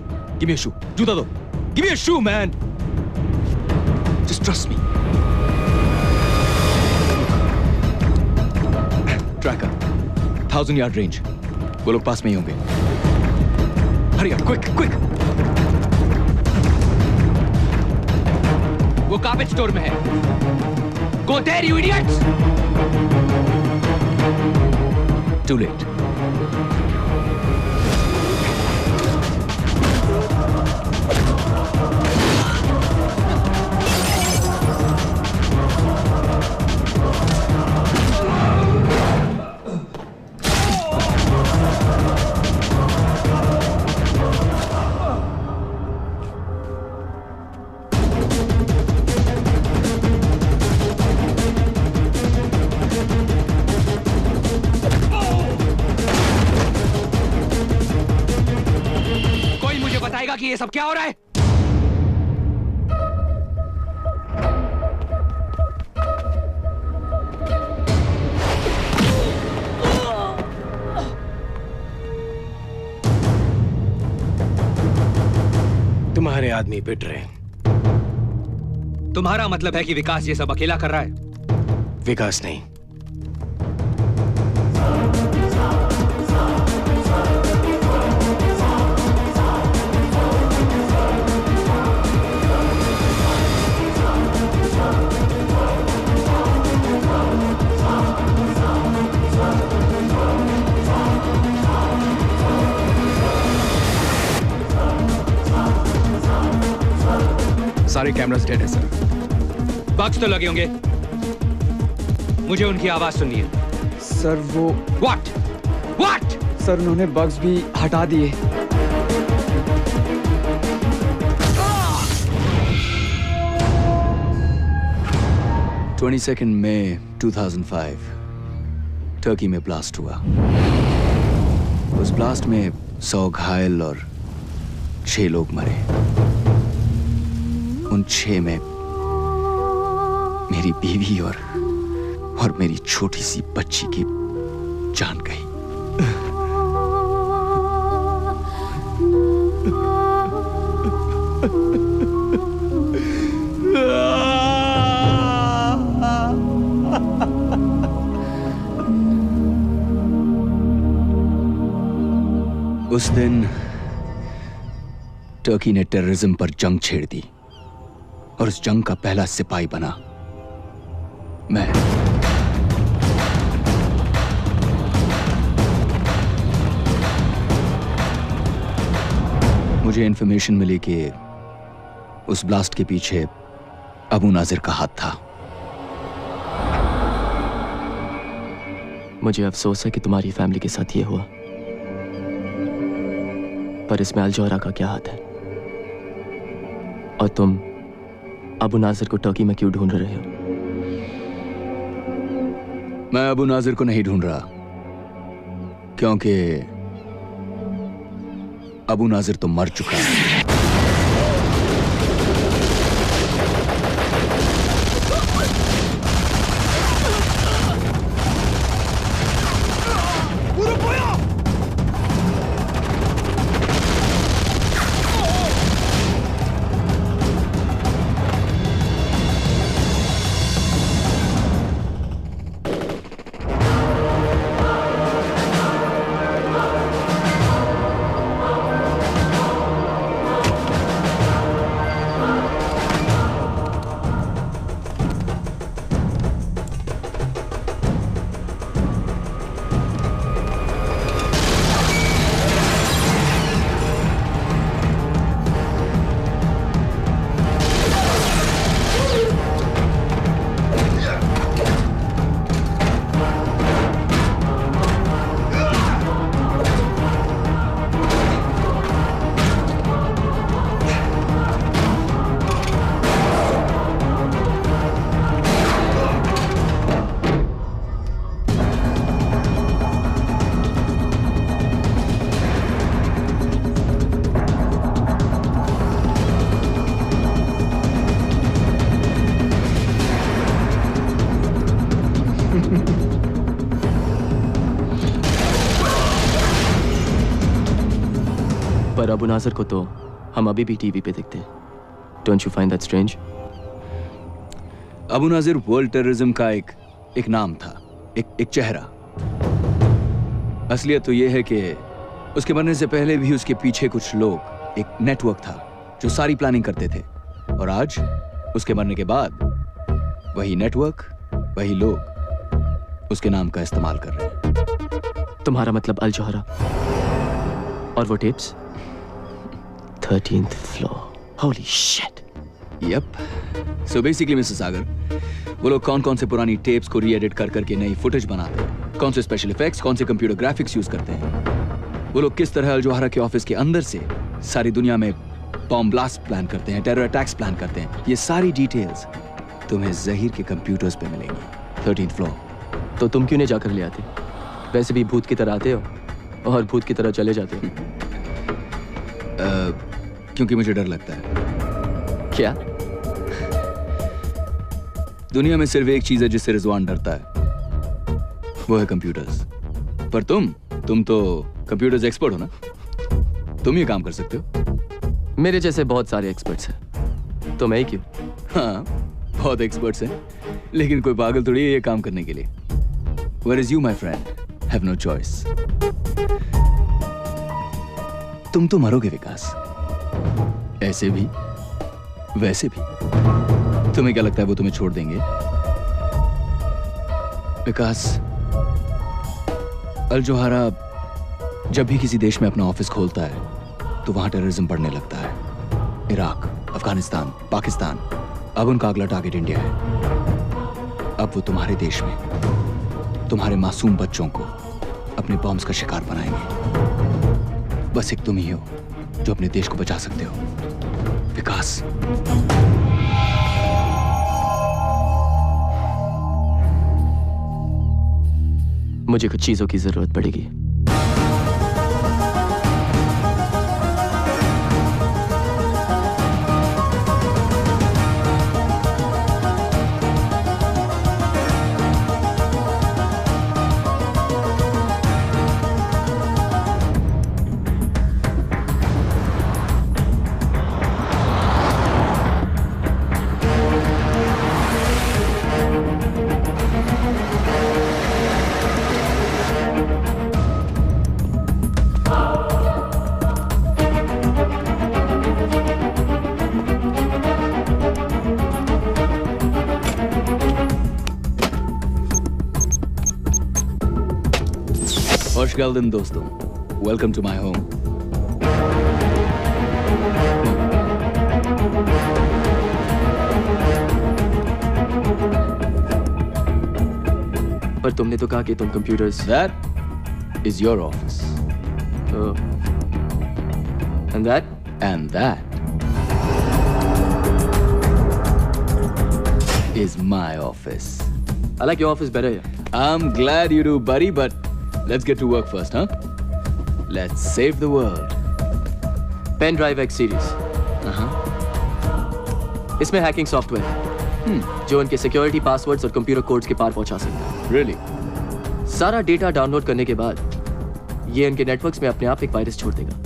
Give me a shoe. जूता दो। Give me a shoe, man. Just trust me. Tracker. 1000 yard range. वो लोग पास में ही होंगे। Hurry up, quick, quick. वो कार्पेट स्टोर में है। Go there, you idiots! Too late. कि ये सब क्या हो रहा है? आदमी पिट रहे हैं। तुम्हारा मतलब है कि विकास ये सब अकेला कर रहा है? विकास नहीं, सारे कैमरास डेड है सर। बग्स तो लगे होंगे, मुझे उनकी आवाज सुननी है। सर वो What? सर उन्होंने बग्स भी हटा दिए। मई 2005 टर्की में ब्लास्ट हुआ। उस ब्लास्ट में 100 घायल और 6 लोग मरे। उन 6 में मेरी बीवी और मेरी छोटी सी बच्ची की जान गई। उस दिन टर्की ने टेररिज्म पर जंग छेड़ दी और उस जंग का पहला सिपाही बना मैं। मुझे इंफॉर्मेशन मिली कि उस ब्लास्ट के पीछे अबू नाजिर का हाथ था। मुझे अफसोस है कि तुम्हारी फैमिली के साथ ये हुआ, पर इसमें अल-जौहरा का क्या हाथ है? और तुम अबू नाजिर को टर्की में क्यों ढूंढ रहे हो? मैं अबू नाजिर को नहीं ढूंढ रहा, क्योंकि अबू नाजिर तो मर चुका है। पर अबू नाजिर को तो हम अभी भी टीवी पे देखते हैं। Don't you find that strange? Abu Nazir world terrorism का एक नाम था, एक चेहरा। असलियत तो यह है कि उसके बनने से पहले भी उसके पीछे कुछ लोग, एक नेटवर्क था जो सारी प्लानिंग करते थे। और आज उसके मरने के बाद वही नेटवर्क, वही लोग उसके नाम का इस्तेमाल कर रहे हैं। तुम्हारा मतलब अल-जौहरा और वो tips? 13th floor. Holy shit. Yep. So basically, Mr. सागर, वो लोग कौन-कौन से पुरानी टेप्स को री-एडिट कर करके नई फुटेज बनाते हैं, कौन से स्पेशल इफेक्ट्स, कौन से कंप्यूटर ग्राफिक्स यूज करते हैं, वो लोग किस तरह अल-जौहरा के ऑफिस के अंदर से सारी दुनिया में बॉम्ब ब्लास्ट प्लान करते हैं, टेरर अटैक्स प्लान करते हैं, ये सारी डिटेल्स तुम्हें जहीर के कंप्यूटर्स पे मिलेंगी। 13th floor. तो तुम क्यों नहीं जाकर ले आते? वैसे भी भूत की तरह आते हो और भूत की तरह चले जाते हो। क्योंकि मुझे डर लगता है। क्या? दुनिया में सिर्फ एक चीज है जिससे रिजवान डरता है, वो है कंप्यूटर्स। पर तुम तो कंप्यूटर्स एक्सपर्ट हो ना, तुम ये काम कर सकते हो। मेरे जैसे बहुत सारे एक्सपर्ट्स हैं, तो मैं ही क्यों? हाँ, बहुत एक्सपर्ट्स हैं, लेकिन कोई पागल थोड़ी है ये काम करने के लिए। Whereas you, my friend, have no choice. तुम तो मरोगे विकास, ऐसे भी वैसे भी। तुम्हें क्या लगता है वो तुम्हें छोड़ देंगे? विकास, अल जोहारा जब भी किसी देश में अपना ऑफिस खोलता है तो वहां टेररिज्म बढ़ने लगता है। इराक, अफगानिस्तान, पाकिस्तान, अब उनका अगला टारगेट इंडिया है। अब वो तुम्हारे देश में तुम्हारे मासूम बच्चों को अपने बॉम्ब्स का शिकार बनाएंगे। बस एक तुम ही हो जो अपने देश को बचा सकते हो, विकास। मुझे कुछ चीजों की जरूरत पड़ेगी। Hoş geldin dostum. Welcome to my home. पर तुमने तो कहा कि तुम computers. That is your office. Oh. And that? And that is my office. I like your office better here. I'm glad you do, buddy, but let's get to work first, huh? Let's save the world. Pen Drive X series. इसमें हैकिंग सॉफ्टवेयर है जो उनके सिक्योरिटी पासवर्ड्स और कंप्यूटर कोड्स के पार पहुंचा सकता है। Really? सारा डेटा डाउनलोड करने के बाद ये उनके नेटवर्क्स में अपने आप एक वायरस छोड़ देगा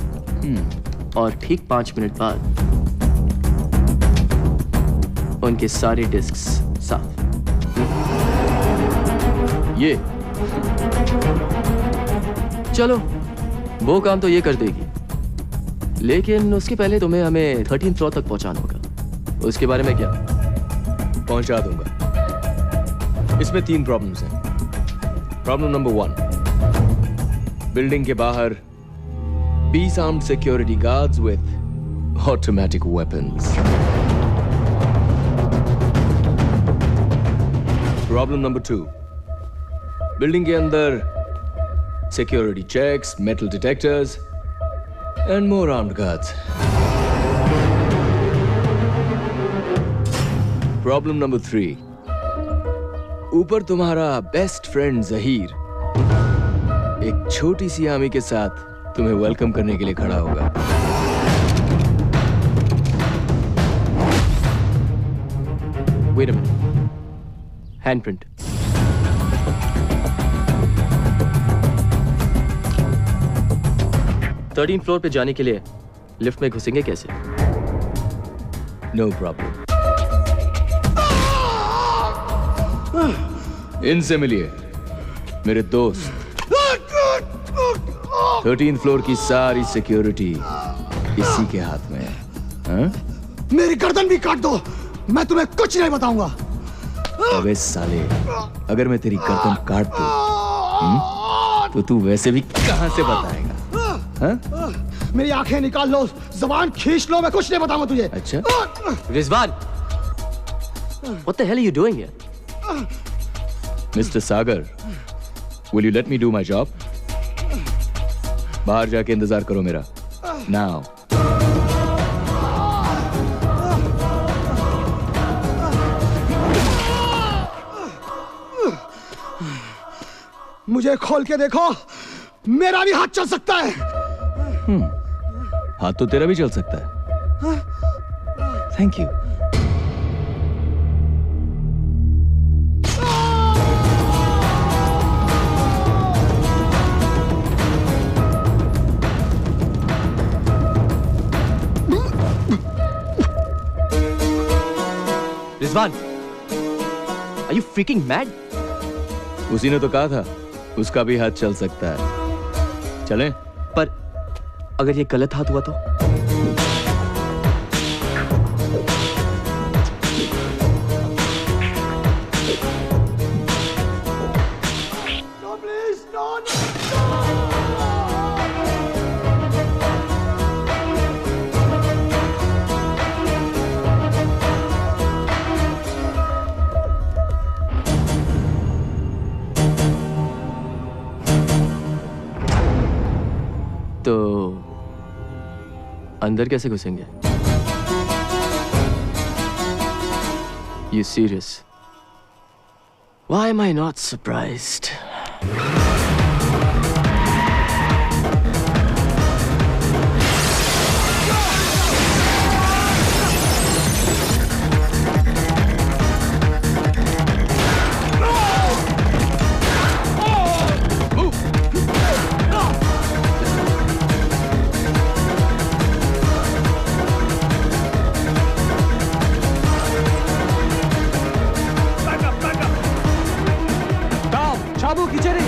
और ठीक 5 मिनट बाद उनके सारे डिस्क्स साफ। ये चलो वो काम तो ये कर देगी, लेकिन उसके पहले तुम्हें हमें 13th फ्लोर तक पहुंचाना होगा। उसके बारे में क्या? पहुंचा दूंगा। इसमें 3 प्रॉब्लम्स हैं। प्रॉब्लम नंबर 1, बिल्डिंग के बाहर 20 armed security guards with automatic weapons. Problem number 2, building के अंदर security checks, metal detectors and more armed guards. Problem number 3, ऊपर तुम्हारा बेस्ट फ्रेंड जहीर एक छोटी सी आर्मी के साथ तुम्हें वेलकम करने के लिए खड़ा होगा। Wait a minute. Handprint. Thirteen floor पे जाने के लिए लिफ्ट में घुसेंगे कैसे? No problem. इनसे मिलिए, मेरे दोस्त। 13th फ्लोर की सारी सिक्योरिटी इसी के हाथ में है। हाँ? मेरी गर्दन भी काट दो, मैं तुम्हें कुछ नहीं बताऊंगा। अबे साले, अगर मैं तेरी गर्दन काट दूं, तो तू वैसे भी कहां से बताएगा? हाँ? मेरी आंखें निकाल लो, जबान खींच लो, मैं कुछ नहीं बताऊंगा तुझे। अच्छा? Rizwan, what the hell are you doing here? Mr. Sagar, will you let me do my job? बाहर जाके इंतजार करो मेरा। Now. मुझे खोल के देखो, मेरा भी हाथ चल सकता है। हाथ तो तेरा भी चल सकता है। Thank you. Rizwan, are you freaking mad? उसी ने तो कहा था उसका भी हाथ चल सकता है। चलें? पर अगर ये गलत हाथ हुआ तो? तो अंदर कैसे घुसेंगे? You serious? Why am I not surprised? शाबू खींचे रही।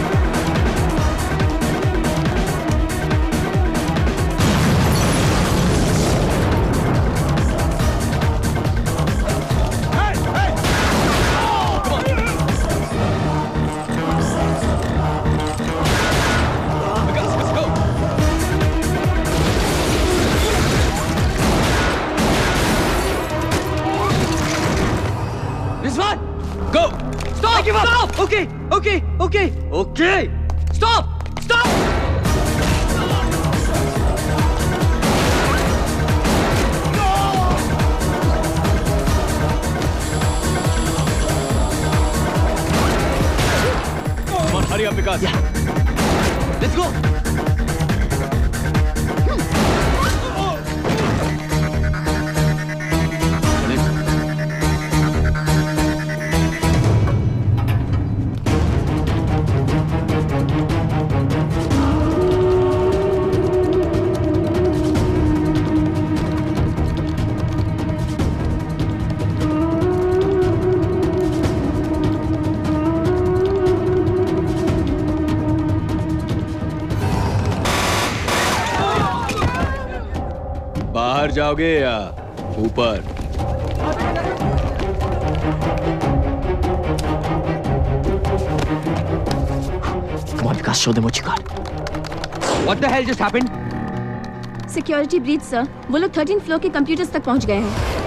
Rizwan, go! Stop! Stop! Okay, okay, okay, okay! Stop! Stop! Come on, hurry up, Vikas. Yeah. Let's go! बाहर जाओगे या ऊपर? Come on, Vikas, show them what you got. What the hell just happened? Security breach sir, वो लोग 13th फ्लोर के कंप्यूटर्स तक पहुंच गए हैं।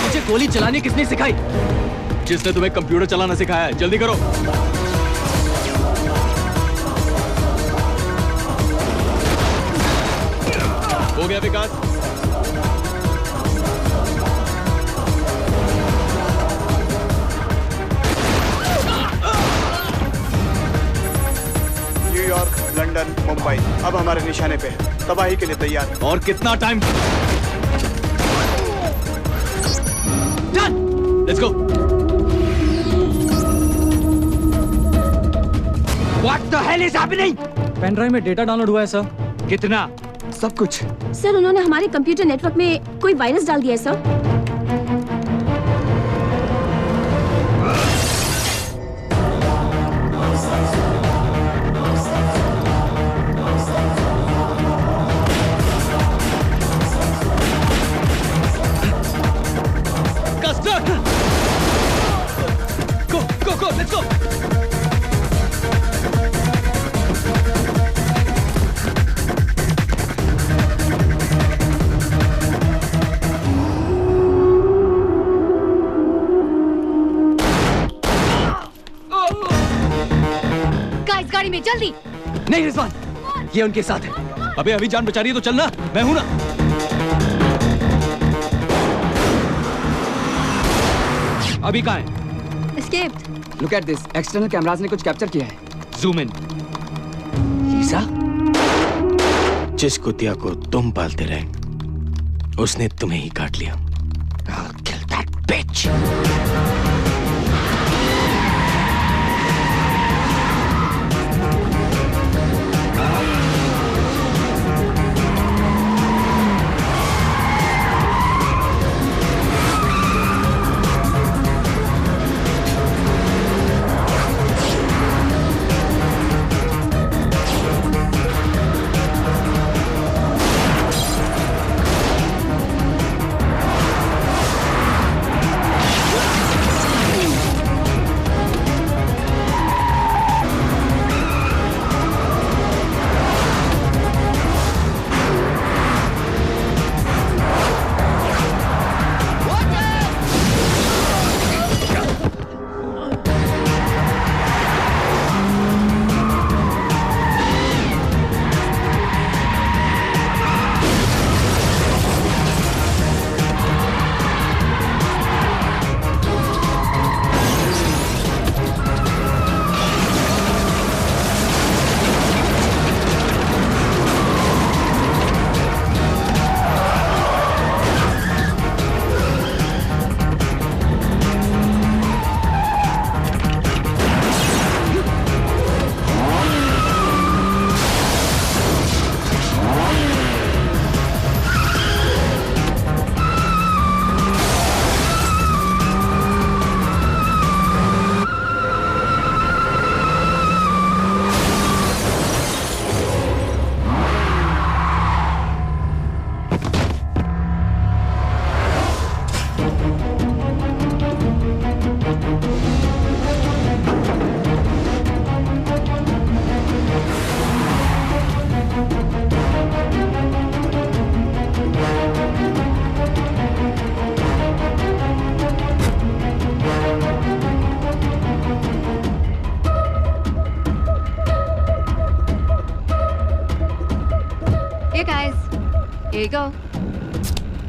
मुझे गोली चलाने किसने सिखाई? जिसने तुम्हें कंप्यूटर चलाना सिखाया है। जल्दी करो। हो गया विकास। न्यूयॉर्क, लंदन, मुंबई अब हमारे निशाने पे है। तबाही के लिए तैयार। और कितना time? Let's go. What the hell is happening? Pen drive में डेटा डाउनलोड हुआ है सर। कितना? सब कुछ। सर उन्होंने हमारे कंप्यूटर नेटवर्क में कोई वायरस डाल दिया है सर। Let's go. गाइस, गाड़ी में जल्दी। नहीं रिजवान, ये उनके साथ है। अबे अभी जान बचा रही है तो चलना, मैं हूं ना। अभी कहाँ है? Escaped. Look at this. External cameras ने कुछ कैप्चर किया है। Zoom in. लीसा, जिस कुतिया को तुम पालते रहे उसने तुम्हें ही काट लिया। I'll kill that bitch.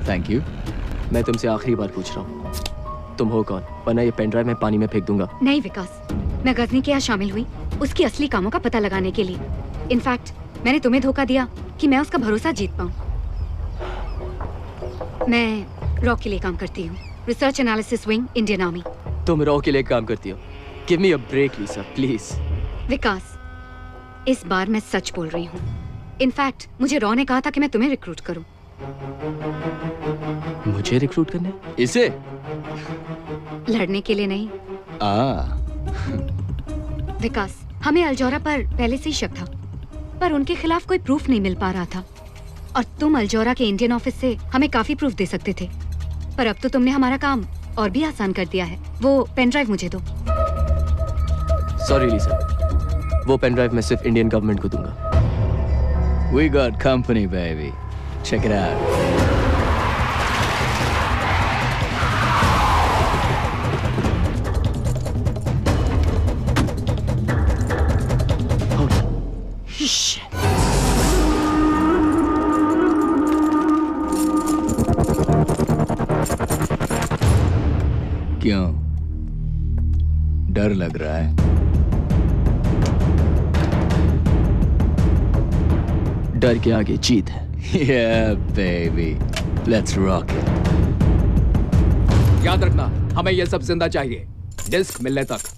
Thank you. मैं तुमसे आखिरी बार पूछ रहा हूँ, तुम हो कौन? वरना ये पेन ड्राइव मैं पानी में फेंक दूंगा। नहीं विकास, मैं गजनी के यहाँ शामिल हुई उसकी असली कामों का पता लगाने के लिए। इनफैक्ट मैंने तुम्हें धोखा दिया कि मैं उसका भरोसा जीत पाऊँ। मैं रॉ के लिए काम करती हूँ, research analysis wing, Indian army. तुम रॉ के लिए काम करती हो? Give me a break Lisa, please. Vikas, इस बार मैं सच बोल रही हूँ। इनफैक्ट मुझे रॉ ने कहा था कि मैं तुम्हें रिक्रूट करूं। मुझे रिक्रूट करने? इसे? लड़ने के लिए नहीं। विकास, हमें अल्जोरा पर पहले से ही शक था, पर उनके खिलाफ कोई प्रूफ नहीं मिल पा रहा था। और तुम अल्जोरा के इंडियन ऑफिस से हमें काफी प्रूफ दे सकते थे, पर अब तो तुमने हमारा काम और भी आसान कर दिया है। वो पेन ड्राइव मुझे दो। सॉरी लीसा, वो पेन ड्राइव मैं सिर्फ इंडियन गवर्नमेंट को दूंगा। We got company, baby. Check it out. क्यों? डर लग रहा है? डर के आगे जीत है। Yeah, baby. Let's rock it. याद रखना, हमें ये सब जिंदा चाहिए, डिस्क मिलने तक।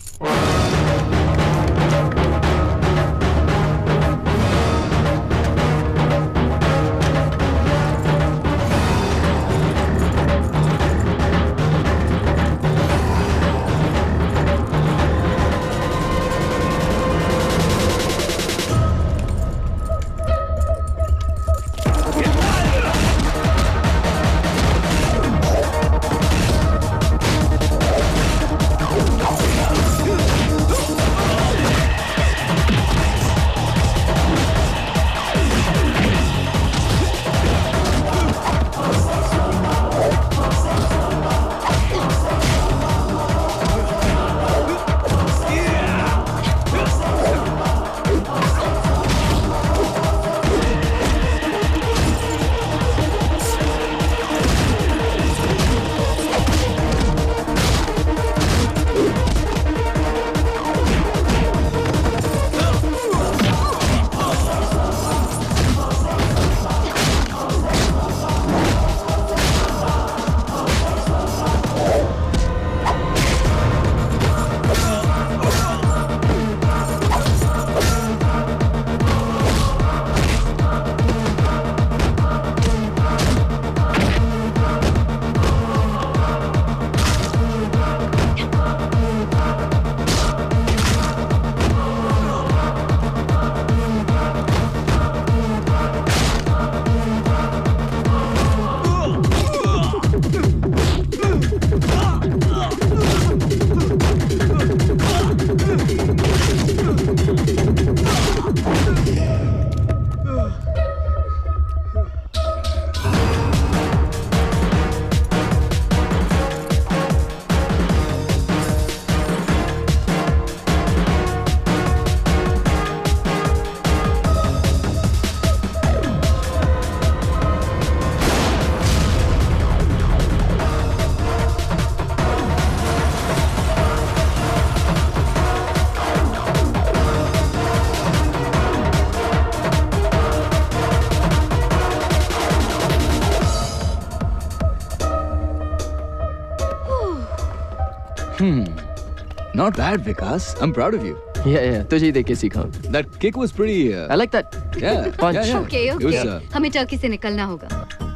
Not bad, Vikas. I'm proud of you. Yeah, तुझे ही देख के सीखा हूँ. That kick was pretty. I like that. Yeah. Punch. Yeah, yeah. Okay, It okay. was, हमें टर्की से निकलना होगा.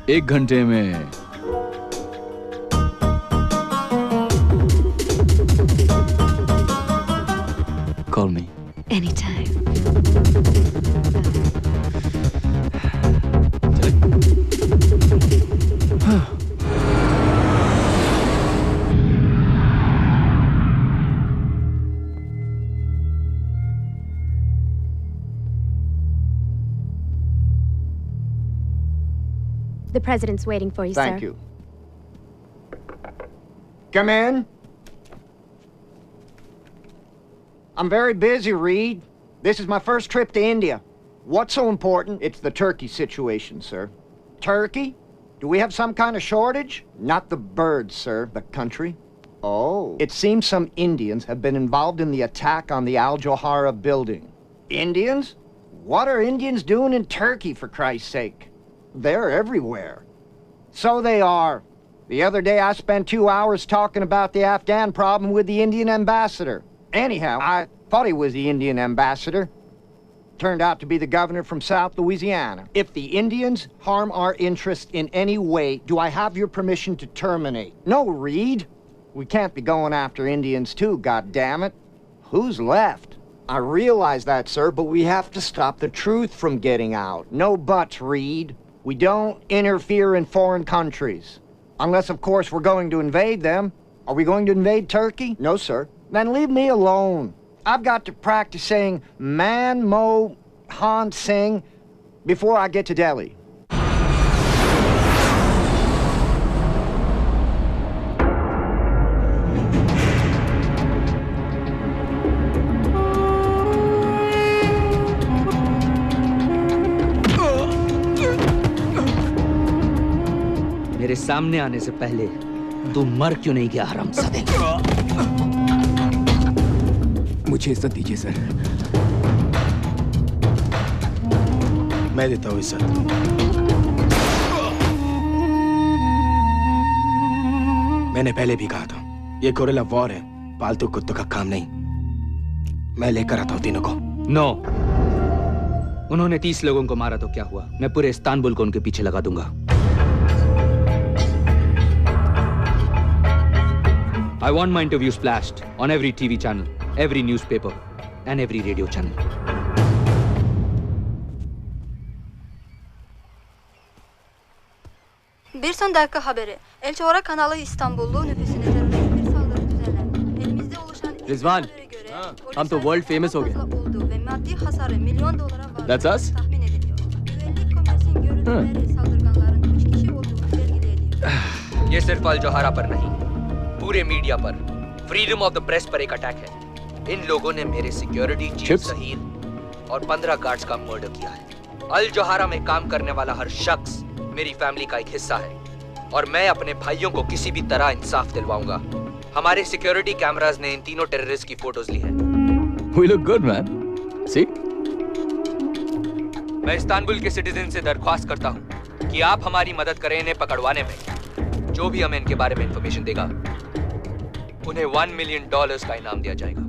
1 घंटे में. Call me. Anytime. The president's waiting for you, sir. Thank you. Come in. I'm very busy, Reed. This is my first trip to India. What's so important? It's the turkey situation, sir. Turkey? Do we have some kind of shortage? Not the birds, sir. The country. Oh. It seems some Indians have been involved in the attack on the Al Johara building. Indians? What are Indians doing in Turkey, for Christ's sake? They're everywhere. So they are. The other day I spent 2 hours talking about the Afghan problem with the Indian ambassador. Anyhow, I thought he was the Indian ambassador. Turned out to be the governor from South Louisiana. If the Indians harm our interests in any way, do I have your permission to terminate? No, Reed. We can't be going after Indians too, goddammit. Who's left? I realize that, sir, but we have to stop the truth from getting out. No buts, Reed. We don't interfere in foreign countries. Unless, of course, we're going to invade them. Are we going to invade Turkey? No, sir. Then leave me alone. I've got to practice saying Man Mo Han Singh before I get to Delhi. मेरे सामने आने से पहले तू मर क्यों नहीं गया हरामजादे? मुझे इज्जत दीजिए सर. मैं देता हूँ इज्जत. मैंने पहले भी कहा था, ये गोरिल्ला वॉर है, पालतू कुत्तों का काम नहीं. मैं लेकर आता हूँ तीनों को. नो. उन्होंने 30 लोगों को मारा तो क्या हुआ? मैं पूरे इस्तांबुल को उनके पीछे लगा दूंगा. I want my interviews flashed on every TV channel, every newspaper, and every radio channel. Bir son dakika haberi. El Johara kanalı İstanbullu nüfusuna terörist bir saldırı düzenlendi. Elimizde oluşan Rizwan, हम तो वर्ल्ड फेमस हो गए. olduğu ve maddi hasarı milyon dolara var. That's us? Tahmin ediliyor. Güvenlik komisyon görüntüleri saldırganların 3 kişi olduğunu belgeliyor. ये सिर्फ अल जोहारा पर नहीं, पूरे मीडिया पर, फ्रीडम ऑफ द प्रेस पर एक अटैक है. इन लोगों ने मेरे सिक्योरिटी चीफ सहील और 15 गार्ड्स का मर्डर किया है. अल जोहारा में काम करने वाला हर शख्स मेरी फैमिली का एक हिस्सा है और मैं अपने भाइयों को किसी भी तरह इंसाफ दिलवाऊंगा. हमारे सिक्योरिटी कैमरास ने इन तीनों टेररिस्ट की फोटोज ली हैं. We look good, man. See? मैं इस्तांबुल के सिटीजन से दरख्वास्त करता हूं कि आप हमारी मदद करें इन्हें पकड़वाने में. जो भी हमें इनके बारे में इंफॉर्मेशन देगा, उन्हें $1 मिलियन का इनाम दिया जाएगा.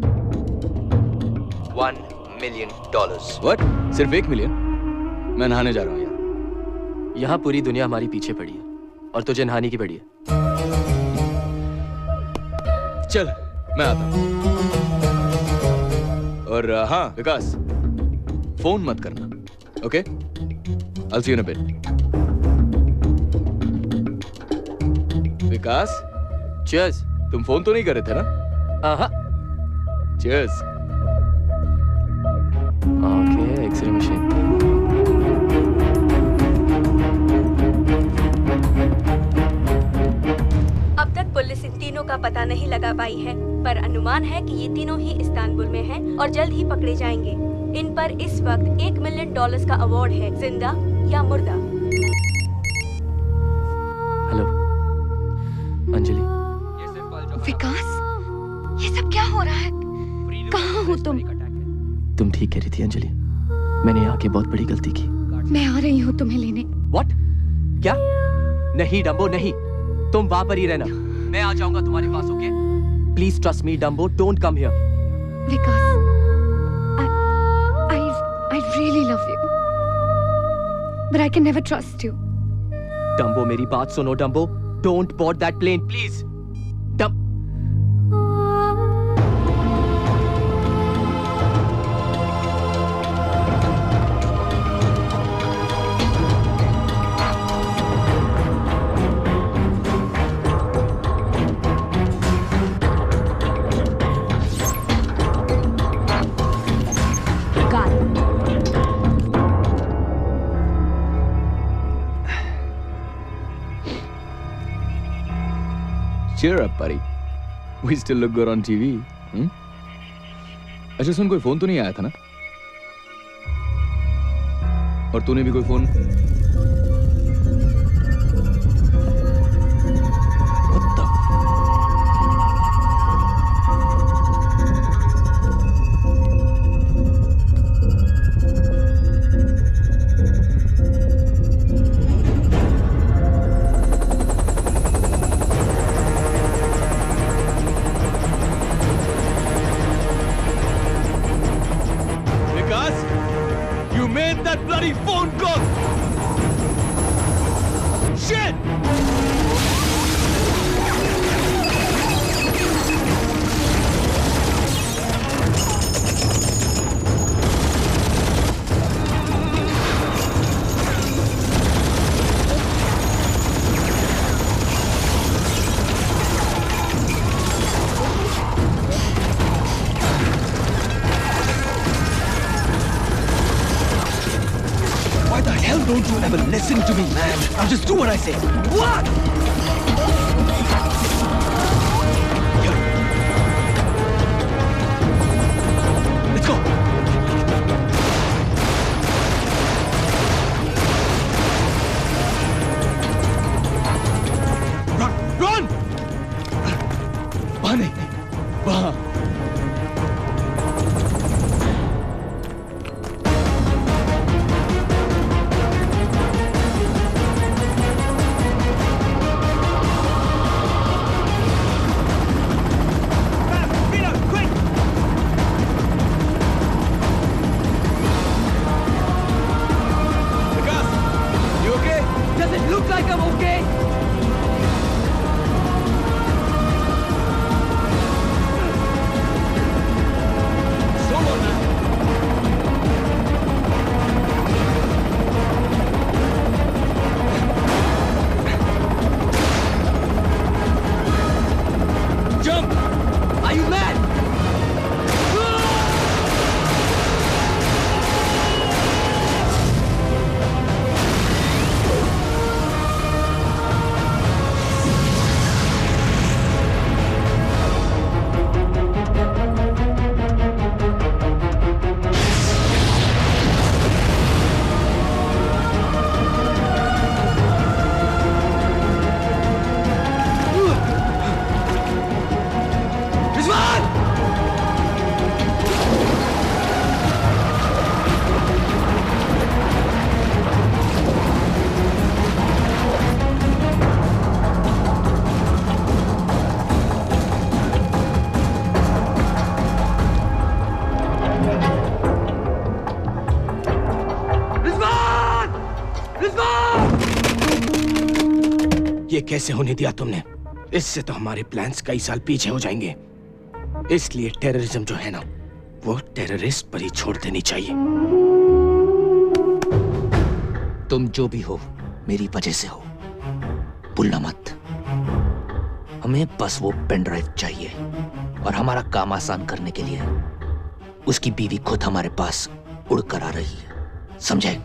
$1 मिलियन. What? सिर्फ 1 मिलियन? मैं नहाने जा रहा हूँ यार. यहाँ पूरी दुनिया हमारी पीछे पड़ी है और तुझे नहाने की पड़ी है. चल, मैं आता हूँ. और हाँ विकास, फोन मत करना. Okay? I'll see you in a bit. Vikas, cheers. तुम फोन तो नहीं कर रहे थे ना? हाँ. Cheers. Okay, X-ray machine. अब तक पुलिस इन तीनों का पता नहीं लगा पाई है, पर अनुमान है कि ये तीनों ही इस्तांबुल में हैं और जल्द ही पकड़े जाएंगे. इन पर इस वक्त $1 मिलियन का अवार्ड है, जिंदा या मुर्दा. हेलो अंजलि. विकास, ये सब क्या हो रहा है? कहाँ हो तुम? तुम ठीक कह रही थी अंजलि. मैंने यहाँ की बहुत बड़ी गलती की. मैं आ रही हूँ तुम्हें लेने. What? क्या? नहीं डम्बो नहीं. तुम वहां पर ही रहना. मैं आ जाऊंगा तुम्हारे पास. Okay? Please trust me, Dumbo. Don't come here. Vikas, I really love you, but I can never trust you. Dumbo, मेरी बात सुनो, Dumbo. Don't board that plane, please. Cheer up, buddy. We still look good on TV. अच्छा सुन, कोई फोन तो नहीं आया था ना? और तूने भी कोई phone? Don't you ever listen to me, man. Now just do what I say. What? Let's go. Run! Run! वहाँ नहीं, वहाँ. ये कैसे होने दिया तुमने? इससे तो हमारे प्लान्स कई साल पीछे हो जाएंगे। इसलिए टेररिज्म जो है ना, वो टेररिस्ट पर ही छोड़ देनी चाहिए। तुम जो भी हो मेरी वजह से हो, भूलना मत। हमें बस वो पेन ड्राइव चाहिए और हमारा काम आसान करने के लिए उसकी बीवी खुद हमारे पास उड़कर आ रही है, समझे?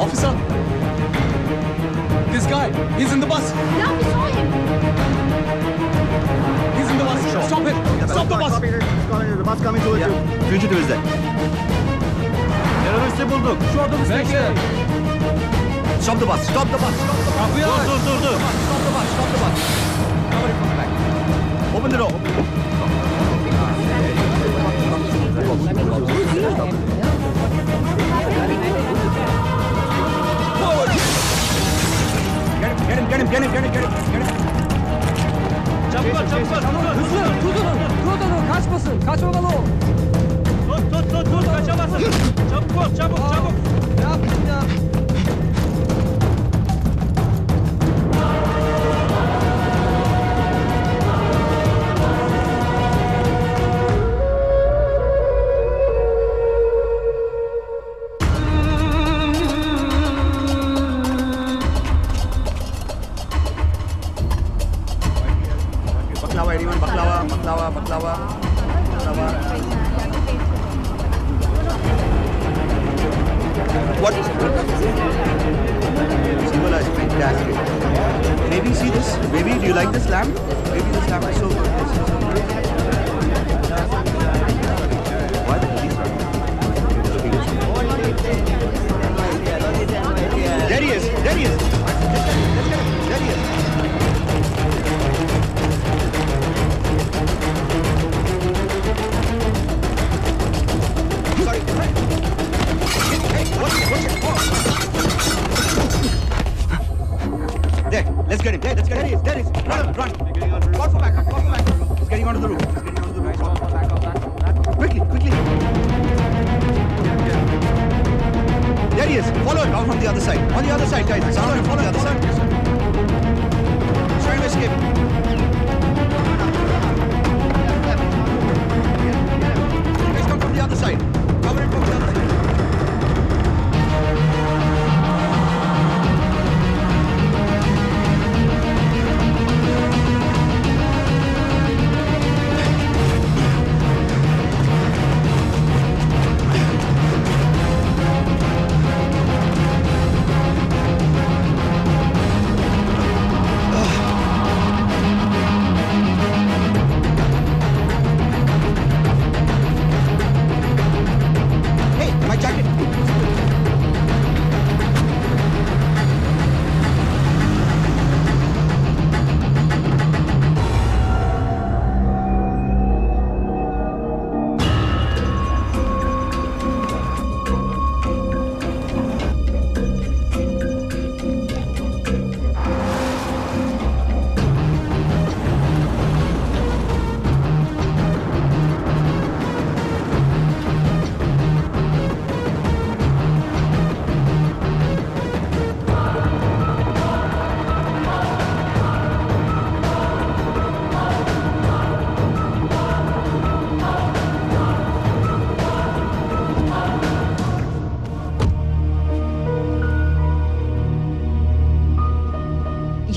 Officer! This guy, he's in the bus! Yeah, we saw him! He's in the bus! Stop it! Stop the bus! The bus coming towards you. Fugitive is there. Teröristi bulduk. Şu otobüs bekle. Stop the bus. Stop the bus. Dur. Stop the bus. Stop the bus. Nobody comes back. Open the door. Get him. Çabuk. Hızlı. Dur. Kaçmasın. Kaçmamalı o. Dur. Kaçamazsın. Çabuk. Ne yaptın ya? Baklava. What? Simula is fantastic. Maybe see this? Maybe do you like this lamb? Maybe this lamb is so good. What? There he is. There he is. Let's get him. There he is. Run. Call for backup. He's getting onto the roof. Quickly. There he is. Follow him out from the other side. On the other side, guys. Follow him from the other side. He's trying to escape. You guys come from the other side. Cover him from the other side.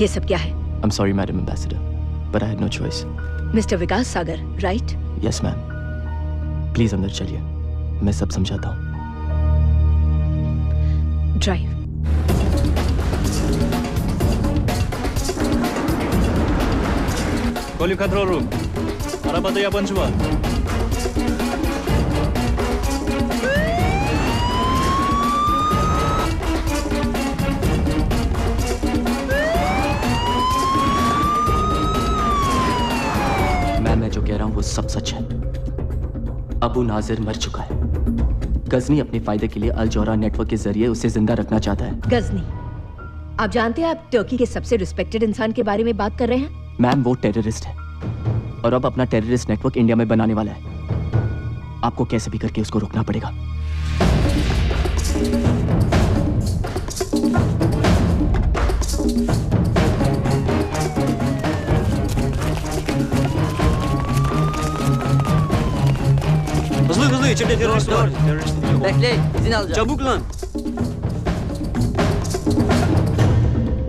ये सब क्या है? I'm sorry, Madam Ambassador, but I had no choice. Mister Vikas Sagar, right? Yes, ma'am. Please अंदर चलिए, मैं सब समझाता हूँ. Drive. Call you control room. Arabada yabancı var. मैं जो कह रहा हूं वो सब सच है. अबू नाजिर मर चुका है. गजनी अपने फायदे के लिए अल जौहरा नेटवर्क के जरिए उसे जिंदा रखना चाहता है. गजनी, आप जानते हैं आप टर्की के सबसे रिस्पेक्टेड इंसान के बारे में बात कर रहे हैं? मैम वो टेररिस्ट है और अब अपना टेररिस्ट नेटवर्क इंडिया में बनाने वाला है. आपको कैसे भी करके उसको रोकना पड़ेगा. Hızlı içeride terörist var. Bekle, izin alacağım. Çabuk lan.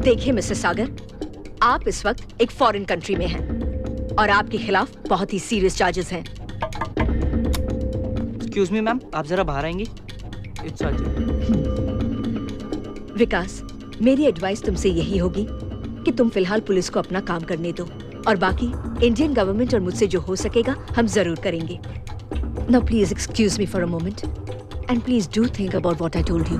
देखिए मिस्टर सागर, आप इस वक्त एक फॉरेन कंट्री में हैं और आपके खिलाफ बहुत ही सीरियस चार्जेस हैं. एक्सक्यूज मी मैम, आप जरा बाहर आएंगी. It's urgent. विकास, मेरी एडवाइस तुमसे यही होगी कि तुम फिलहाल पुलिस को अपना काम करने दो और बाकी इंडियन गवर्नमेंट और मुझसे जो हो सकेगा हम जरूर करेंगे। Now please excuse me for a moment and please do think about what I told you.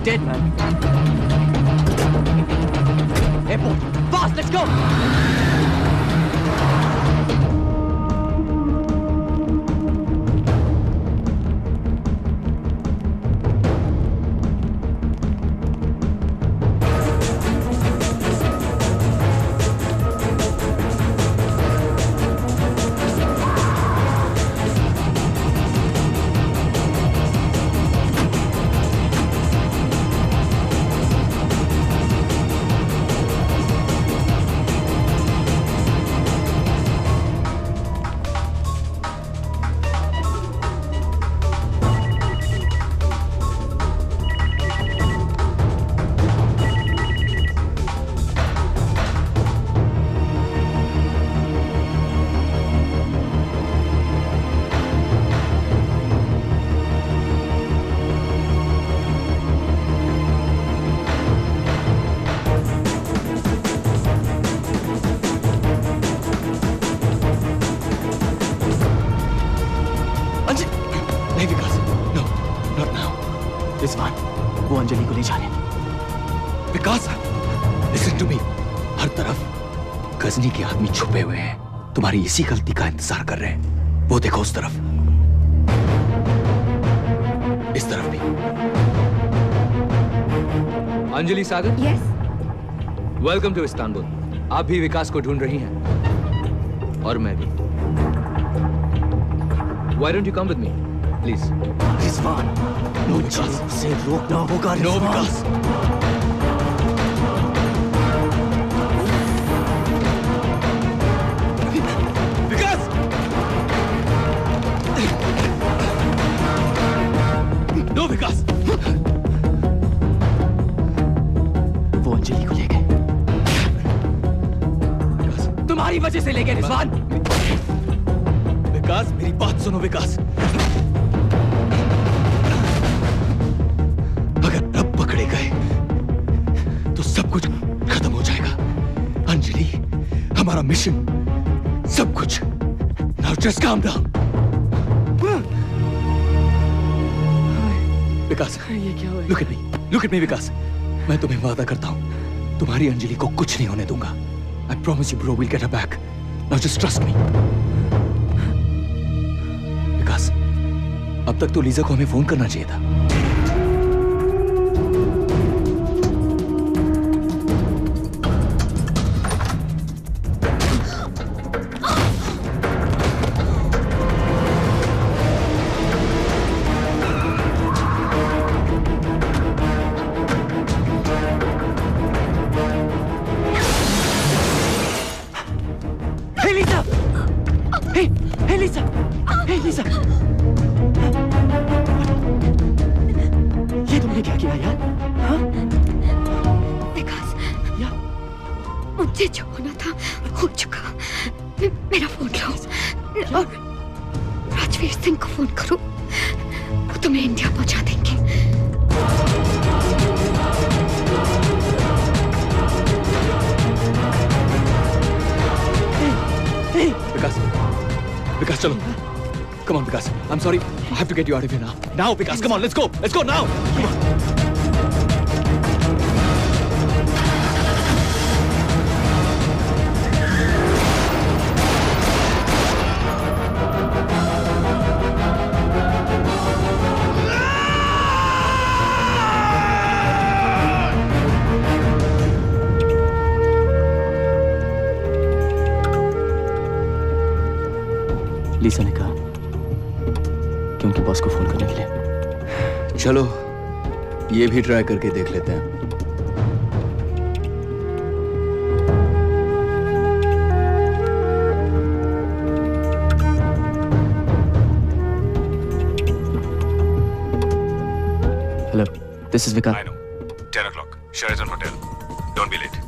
Dead, man. Airport. Fast, let's go! Ghajini के आदमी छुपे हुए हैं, तुम्हारी इसी गलती का इंतजार कर रहे हैं। वो देखो उस तरफ, इस तरफ भी। अंजलि सागर, यस, वेलकम टू इस्तांबुल। आप भी विकास को ढूंढ रही हैं और मैं भी। Why don't you come with me, please? Rizwan, no Vikas, उसे रोकना होगा। नो विकास। वो अंजलि को ले गए, तुम्हारी वजह से ले गए रिजवान। विकास, मेरी बात सुनो विकास। अगर अब पकड़े गए तो सब कुछ खत्म हो जाएगा। अंजलि, हमारा मिशन, सब कुछ। Now just calm down. विकास, ये क्या हुआ? Look at me, विकास। मैं तुम्हें वादा करता हूँ, तुम्हारी अंजलि को कुछ नहीं होने दूंगा। I promise you, bro, we'll get her back. Now just trust me. विकास, अब तक तो लीजा को हमें फोन करना चाहिए था। Hey, Lisa! Hey, Lisa! ये तुमने क्या किया यार? हाँ? विकास, मुझे जो होना था हो चुका। मेरा फोन लो और राजवीर सिंह को फोन करो, वो तुम्हें इंडिया पहुंचा देंगे। विकास, विकास चलो। Come on, Vikas. I'm sorry. I have to get you out of here now. Now, Vikas, come on, let's go. Let's go now. Come on. लीसा ने कहा कि उनके बॉस को फोन करने के लिए। चलो ये भी ट्राई करके देख लेते हैं। Hello, this is Vikas. I know. 10 o'clock. Sheraton Hotel. Don't be late.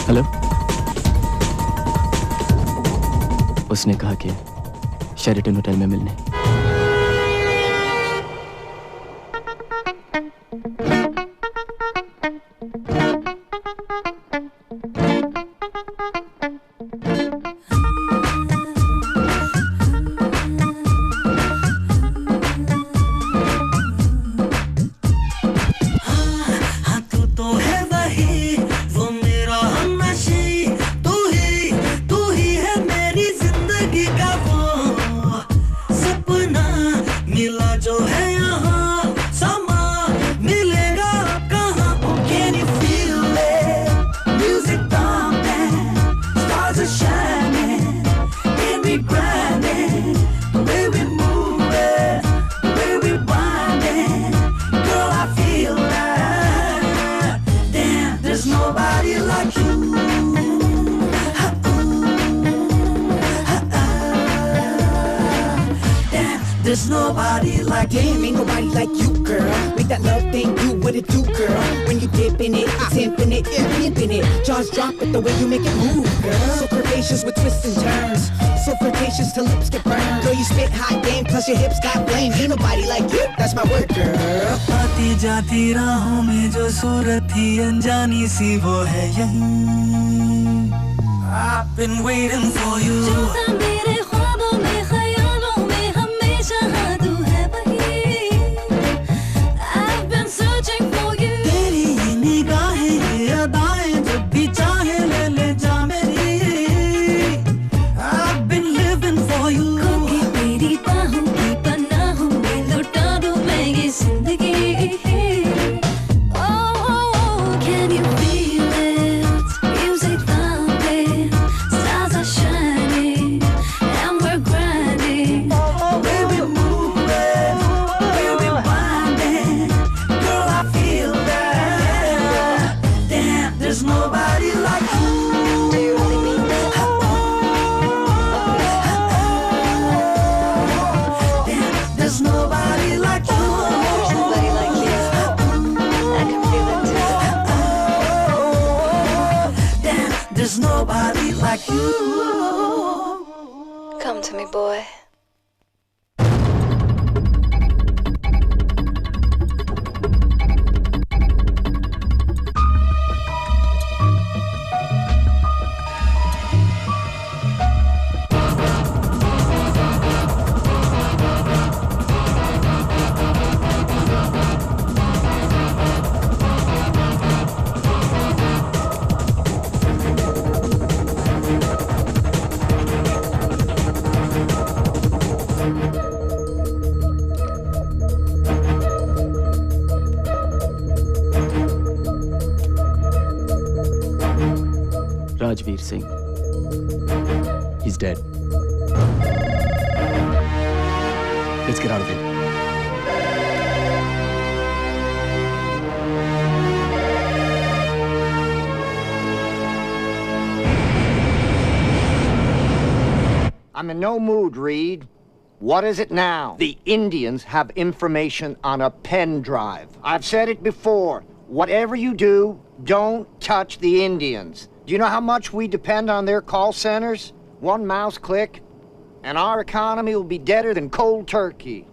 Hello, उसने कहा कि शेरेटन होटल में मिलने। There's nobody like damn, ain't nobody like you, girl. Make that love thing do what it do, girl. When you dip in it, it's infinite, infinite. Jaws drop with the way you make it move, girl. So curvaceous with twists and turns, so flirtatious till lips get burned. Girl, you spit hot game, plus your hips got flame. Ain't nobody like you, that's my word, girl. आती जाती राहों में जो सूरत थी अनजानी सी वो है यहीं. I've been waiting for you. जो था मेरे ख्वाबों में ख्यालों में हमेशा हाँ तू है वही. I've been searching for you. तेरी ये निगाहें ये अदाएं जब भी चाहे ले ले जा मेरी. I've been living for you. खोके तेरी बाहों की पनाहों में लुटा दूं मैं ये जिंदगी. There's nobody like you. Come to me, boy. Rajveer Singh. He's dead. Let's get out of here. I'm in no mood, Reed. What is it now? The Indians have information on a pen drive. I've said it before. Whatever you do, don't touch the Indians. Do you know how much we depend on their call centers? One mouse click, and our economy will be deader than cold turkey.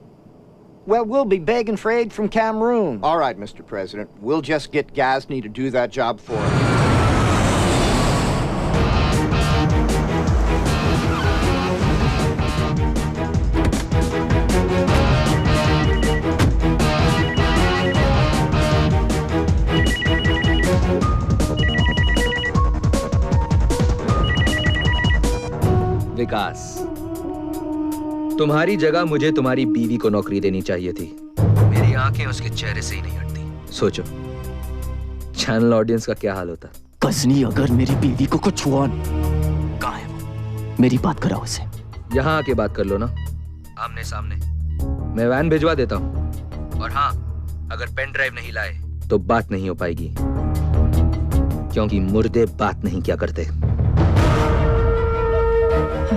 Well, we'll be begging for aid from Cameroon. All right, Mr. President. We'll just get Ghazni to do that job for us. विकास, तुम्हारी जगह मुझे तुम्हारी बीवी को नौकरी देनी चाहिए थी। मेरी आंखें उसके चेहरे से ही नहीं हटती। सोचो, चैनल ऑडियंस का क्या हाल होता। गजनी अगर मेरी बीवी को कुछ हुआ, कहाँ है वो? मेरी बात कराओ उसे। यहाँ आके बात कर लो ना, आमने सामने। मैं वैन भिजवा देता हूँ। और हाँ, अगर पेन ड्राइव नहीं लाए तो बात नहीं हो पाएगी, क्योंकि मुर्दे बात नहीं क्या करते।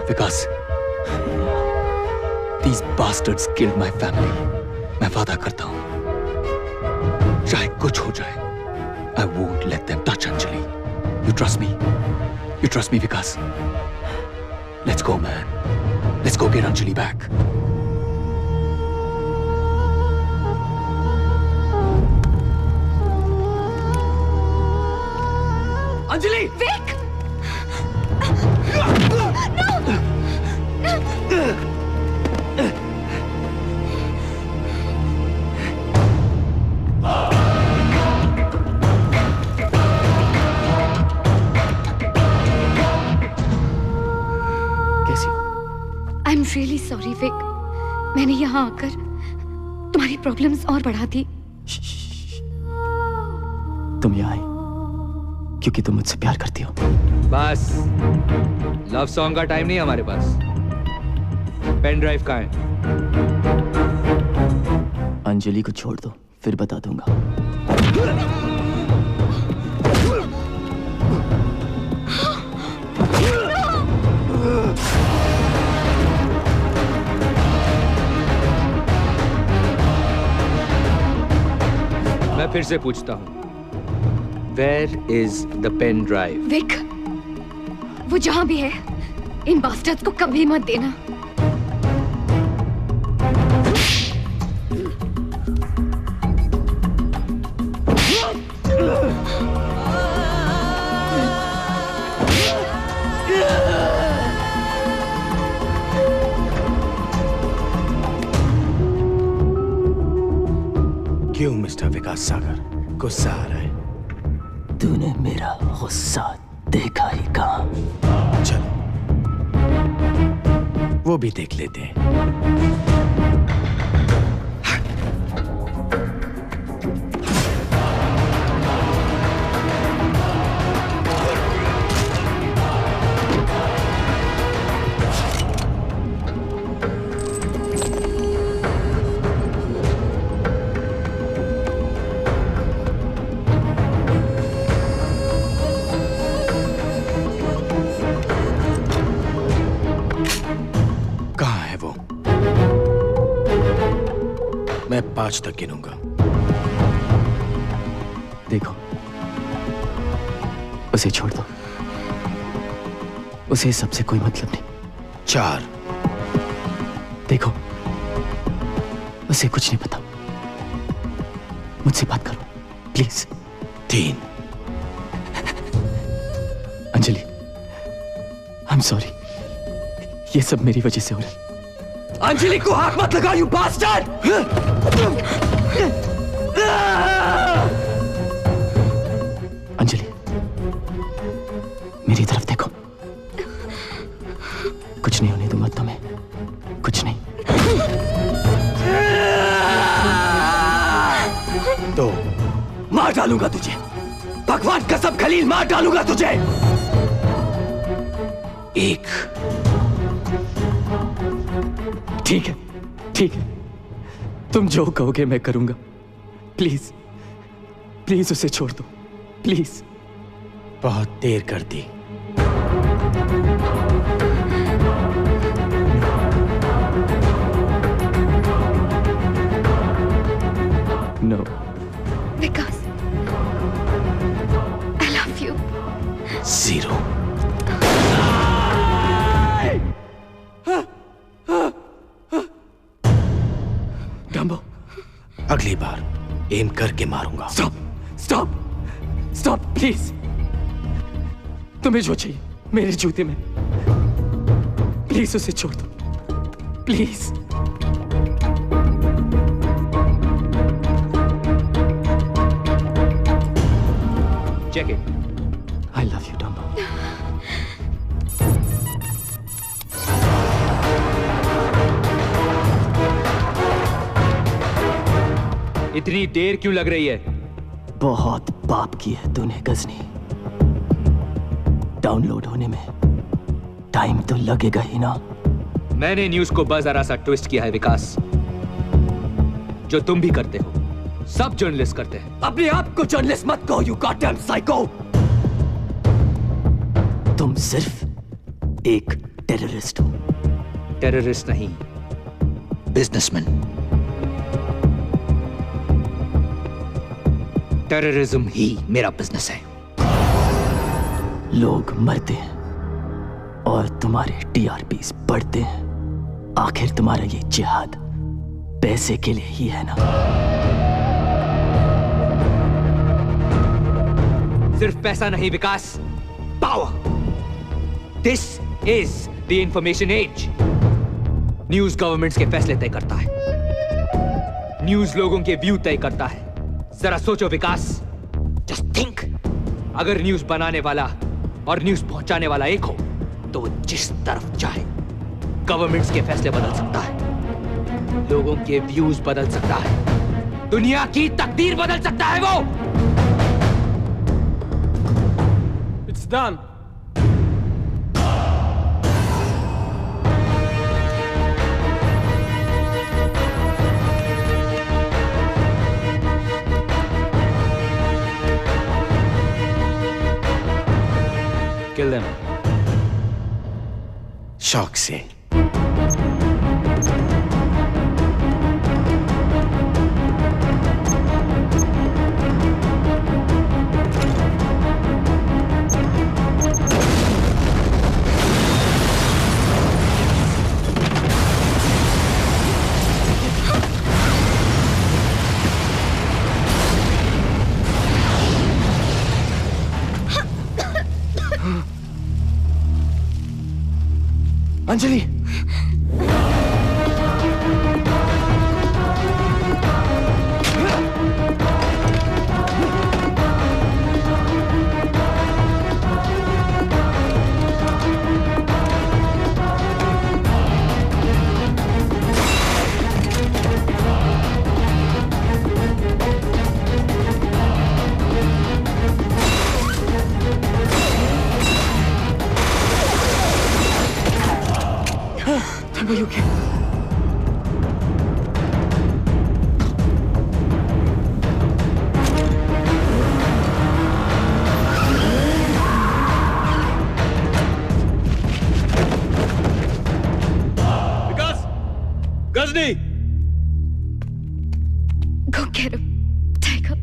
विकास, these bastards killed my family. मैं वादा करता हूँ, चाहे कुछ हो जाए, I won't let them touch Anjali. You trust me? You trust me, Vikas? Let's go, man. Let's go get Anjali back. Anjali! Vic! I am really sorry Vic. मैंने यहाँ आकर तुम्हारी प्रॉब्लम्स और बढ़ा दी। तुम यहाँ आई क्योंकि तुम मुझसे प्यार करती हो। बस, लव सॉन्ग का टाइम नहीं हमारे पास। पेन ड्राइव कहाँ है? अंजलि को छोड़ दो, फिर बता दूंगा। मैं फिर से पूछता हूँ, Where is the pen drive? Vic, वो जहां भी है, इन बास्टर्ड्स को कभी मत देना। क्यों मिस्टर विकास सागर गुस्सा आ रहा है? तूने मेरा गुस्सा देखा ही कहाँ? चलो वो भी देख लेते हैं। मैं 5 तक गिनूंगा। देखो, उसे छोड़ दो। उसे सबसे कोई मतलब नहीं। 4। देखो, उसे कुछ नहीं पता। मुझसे बात करो please. 3। Anjali, I am sorry, ये सब मेरी वजह से हो रहा है। अंजलि को हाथ मत लगाओ, यू बास्टर्ड! अंजलि, मेरी तरफ देखो। कुछ नहीं होने दूंगा तुम्हें, कुछ नहीं। तो मार डालूंगा तुझे, भगवान कसम खलील, मार डालूंगा तुझे। 1। ठीक है, ठीक है, तुम जो कहोगे मैं करूंगा। प्लीज, प्लीज उसे छोड़ दो, प्लीज। बहुत देर कर दी। 0। डम्बो, अगली बार एम करके मारूंगा। Stop stop stop please. तुम्हें जो चाहिए मेरे जूते में, प्लीज उसे छोड़ दो please. Check it. I love you, Dumbo. इतनी देर क्यों लग रही है? बहुत पाप की है तूने गजनी। डाउनलोड होने में टाइम तो लगेगा ही ना। मैंने न्यूज को बस जरा सा ट्विस्ट किया है विकास, जो तुम भी करते हो, सब जर्नलिस्ट करते हैं। अपने आप को जर्नलिस्ट मत कहो, यू गॉडडैम साइको। तुम सिर्फ एक टेररिस्ट हो। टेररिस्ट नहीं, बिजनेसमैन। टेररिज्म ही मेरा बिजनेस है। लोग मरते हैं और तुम्हारे टीआरपीस बढ़ते हैं। आखिर तुम्हारा ये जिहाद पैसे के लिए ही है ना? सिर्फ पैसा नहीं Vikas, power. This is the information age. News governments के फैसले तय करता है, न्यूज लोगों के व्यू तय करता है। जरा सोचो विकास, जस्ट थिंक, अगर न्यूज बनाने वाला और न्यूज पहुंचाने वाला एक हो तो वो जिस तरफ चाहे गवर्नमेंट्स के फैसले बदल सकता है, लोगों के व्यूज बदल सकता है, दुनिया की तकदीर बदल सकता है वो। It's done. Kill them. शौक से। Anjali, Are you okay? Vikas, Ghazni, Go get him, Tiger.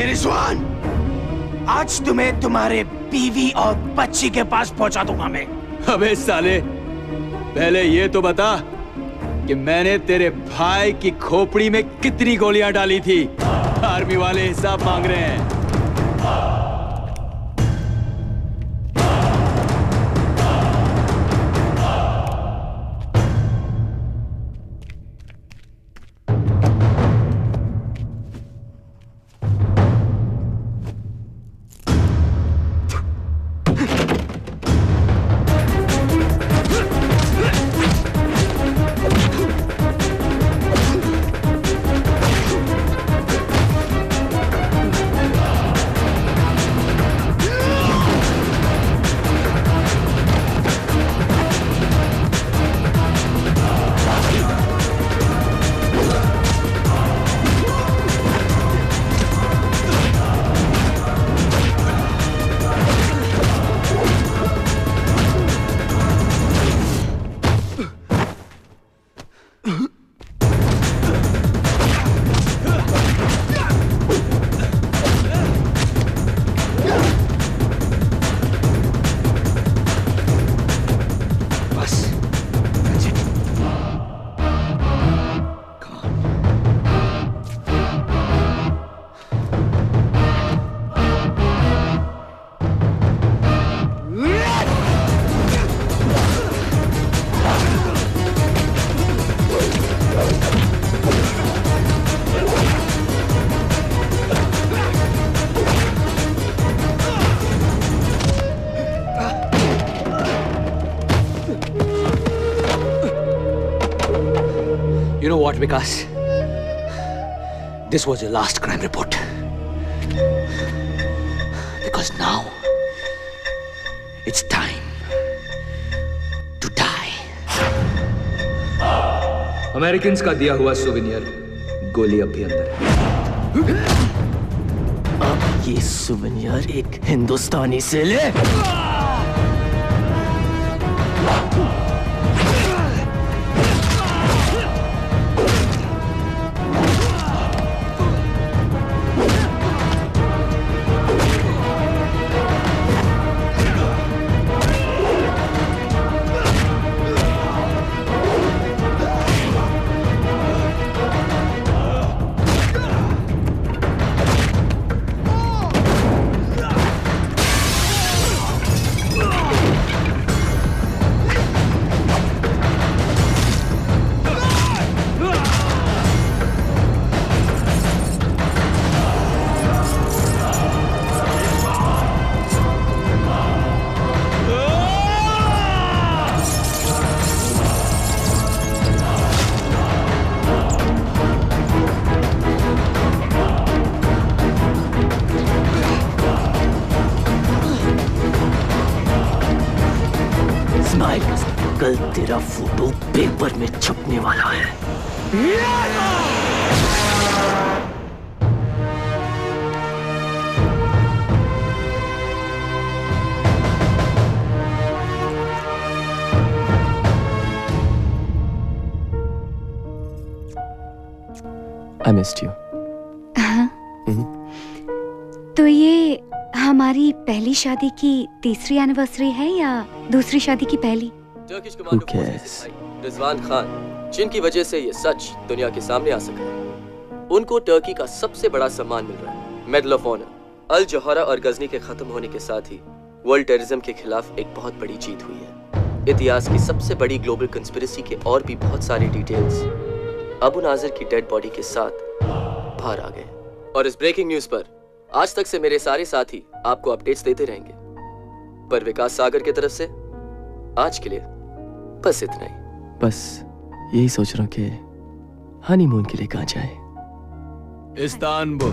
Rizwan, आज तुम्हें तुम्हारे बीवी और बच्ची के पास पहुंचा दूंगा मैं। अबे साले, पहले ये तो बता कि मैंने तेरे भाई की खोपड़ी में कितनी गोलियां डाली थी। आर्मी वाले हिसाब मांग रहे हैं। You know what, Vikas? This was your last crime report. Because now it's time to die. Americans का दिया हुआ सुवेनियर गोली अब भी अंदर है। अब ये सुवेनियर एक हिंदुस्तानी से ले। कल तेरा फोटो पेपर में छपने वाला है। I missed you. तो ये हमारी पहली शादी की तीसरी एनिवर्सरी है या दूसरी शादी की पहली? Who cares? रिजवान खान, जिनकी वजह से ये सच दुनिया के सामने आ सका है, उनको टर्की का सबसे बड़ा सम्मान मिल रहा है, मेडल ऑफ ऑनर। अल जौहरा और गजनी के खत्म होने के साथ ही वर्ल्ड टेररिज्म के खिलाफ एक बहुत बड़ी जीत हुई है। इतिहास की सबसे बड़ी ग्लोबल कंस्पिरेसी के और भी बहुत सारे डिटेल्स अबू नाजिर की डेड बॉडी के साथ बाहर आ गए। और इस ब्रेकिंग न्यूज पर आज तक से मेरे सारे साथी आपको अपडेट्स देते रहेंगे, पर विकास सागर की तरफ से आज के लिए बस इतना ही। बस यही सोच रहा हूँ कि हनीमून के लिए कहाँ जाए। इस्तांबुल।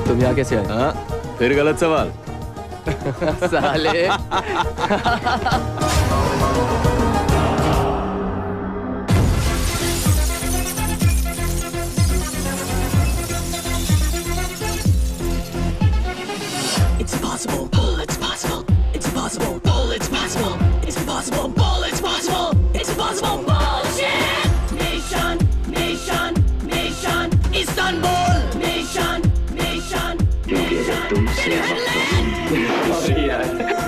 तुम यहाँ कैसे आए? हाँ, फिर गलत सवाल। साले। It's impossible, bull, it's possible. It's impossible, bull, it's possible. It's impossible, bull, it's possible. It's impossible, bullshit. Nation, nation, nation, Istanbul. Nation, nation, nation, nation.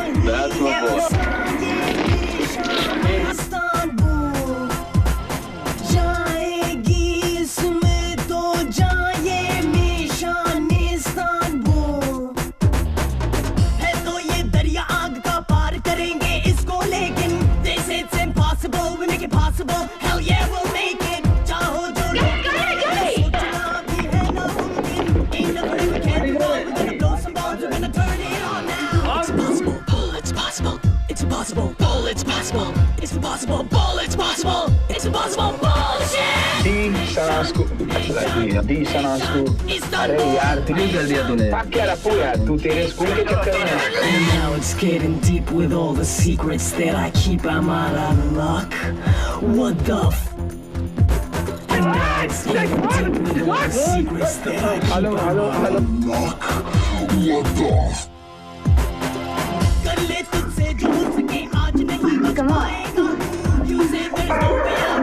impossible. Bull, it's possible. It's impossible. Bull, it's possible. It's impossible. Bullshit. The Sana school अरे यार दिल्ली कर दिया तूने क्या रखो यार तू तेरे स्कूल के चक्कर में And now it's getting deep with all the secrets that I keep. I'm out of luck. What the f? And now it's getting deep with all the secrets that I keep. I'm out of luck. What the f? Come on. You say there's no way out.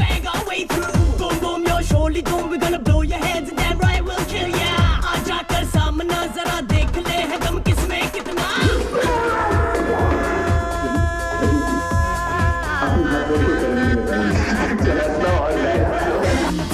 Bang our way through. Boom boom, you're surely doomed. We're gonna blow your heads and damn right we'll kill ya. आजा कर सामना जरा देख ले है दम किसमें कितना.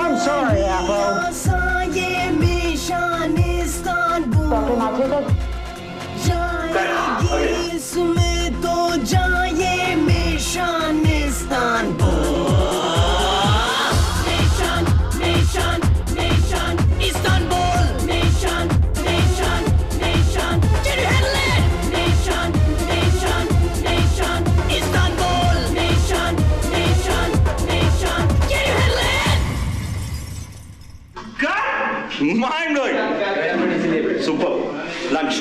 I'm sorry, Apple. ये मिशन इस्तांबुल जाएगी इसमें तो जाए mission Istanbul. Nation, nation, nation, Istanbul. Nation, nation, nation. Can you handle it? Nation, nation, nation, Istanbul. Nation, nation, nation. Can you handle it? Mind blowing. Super. Lunch.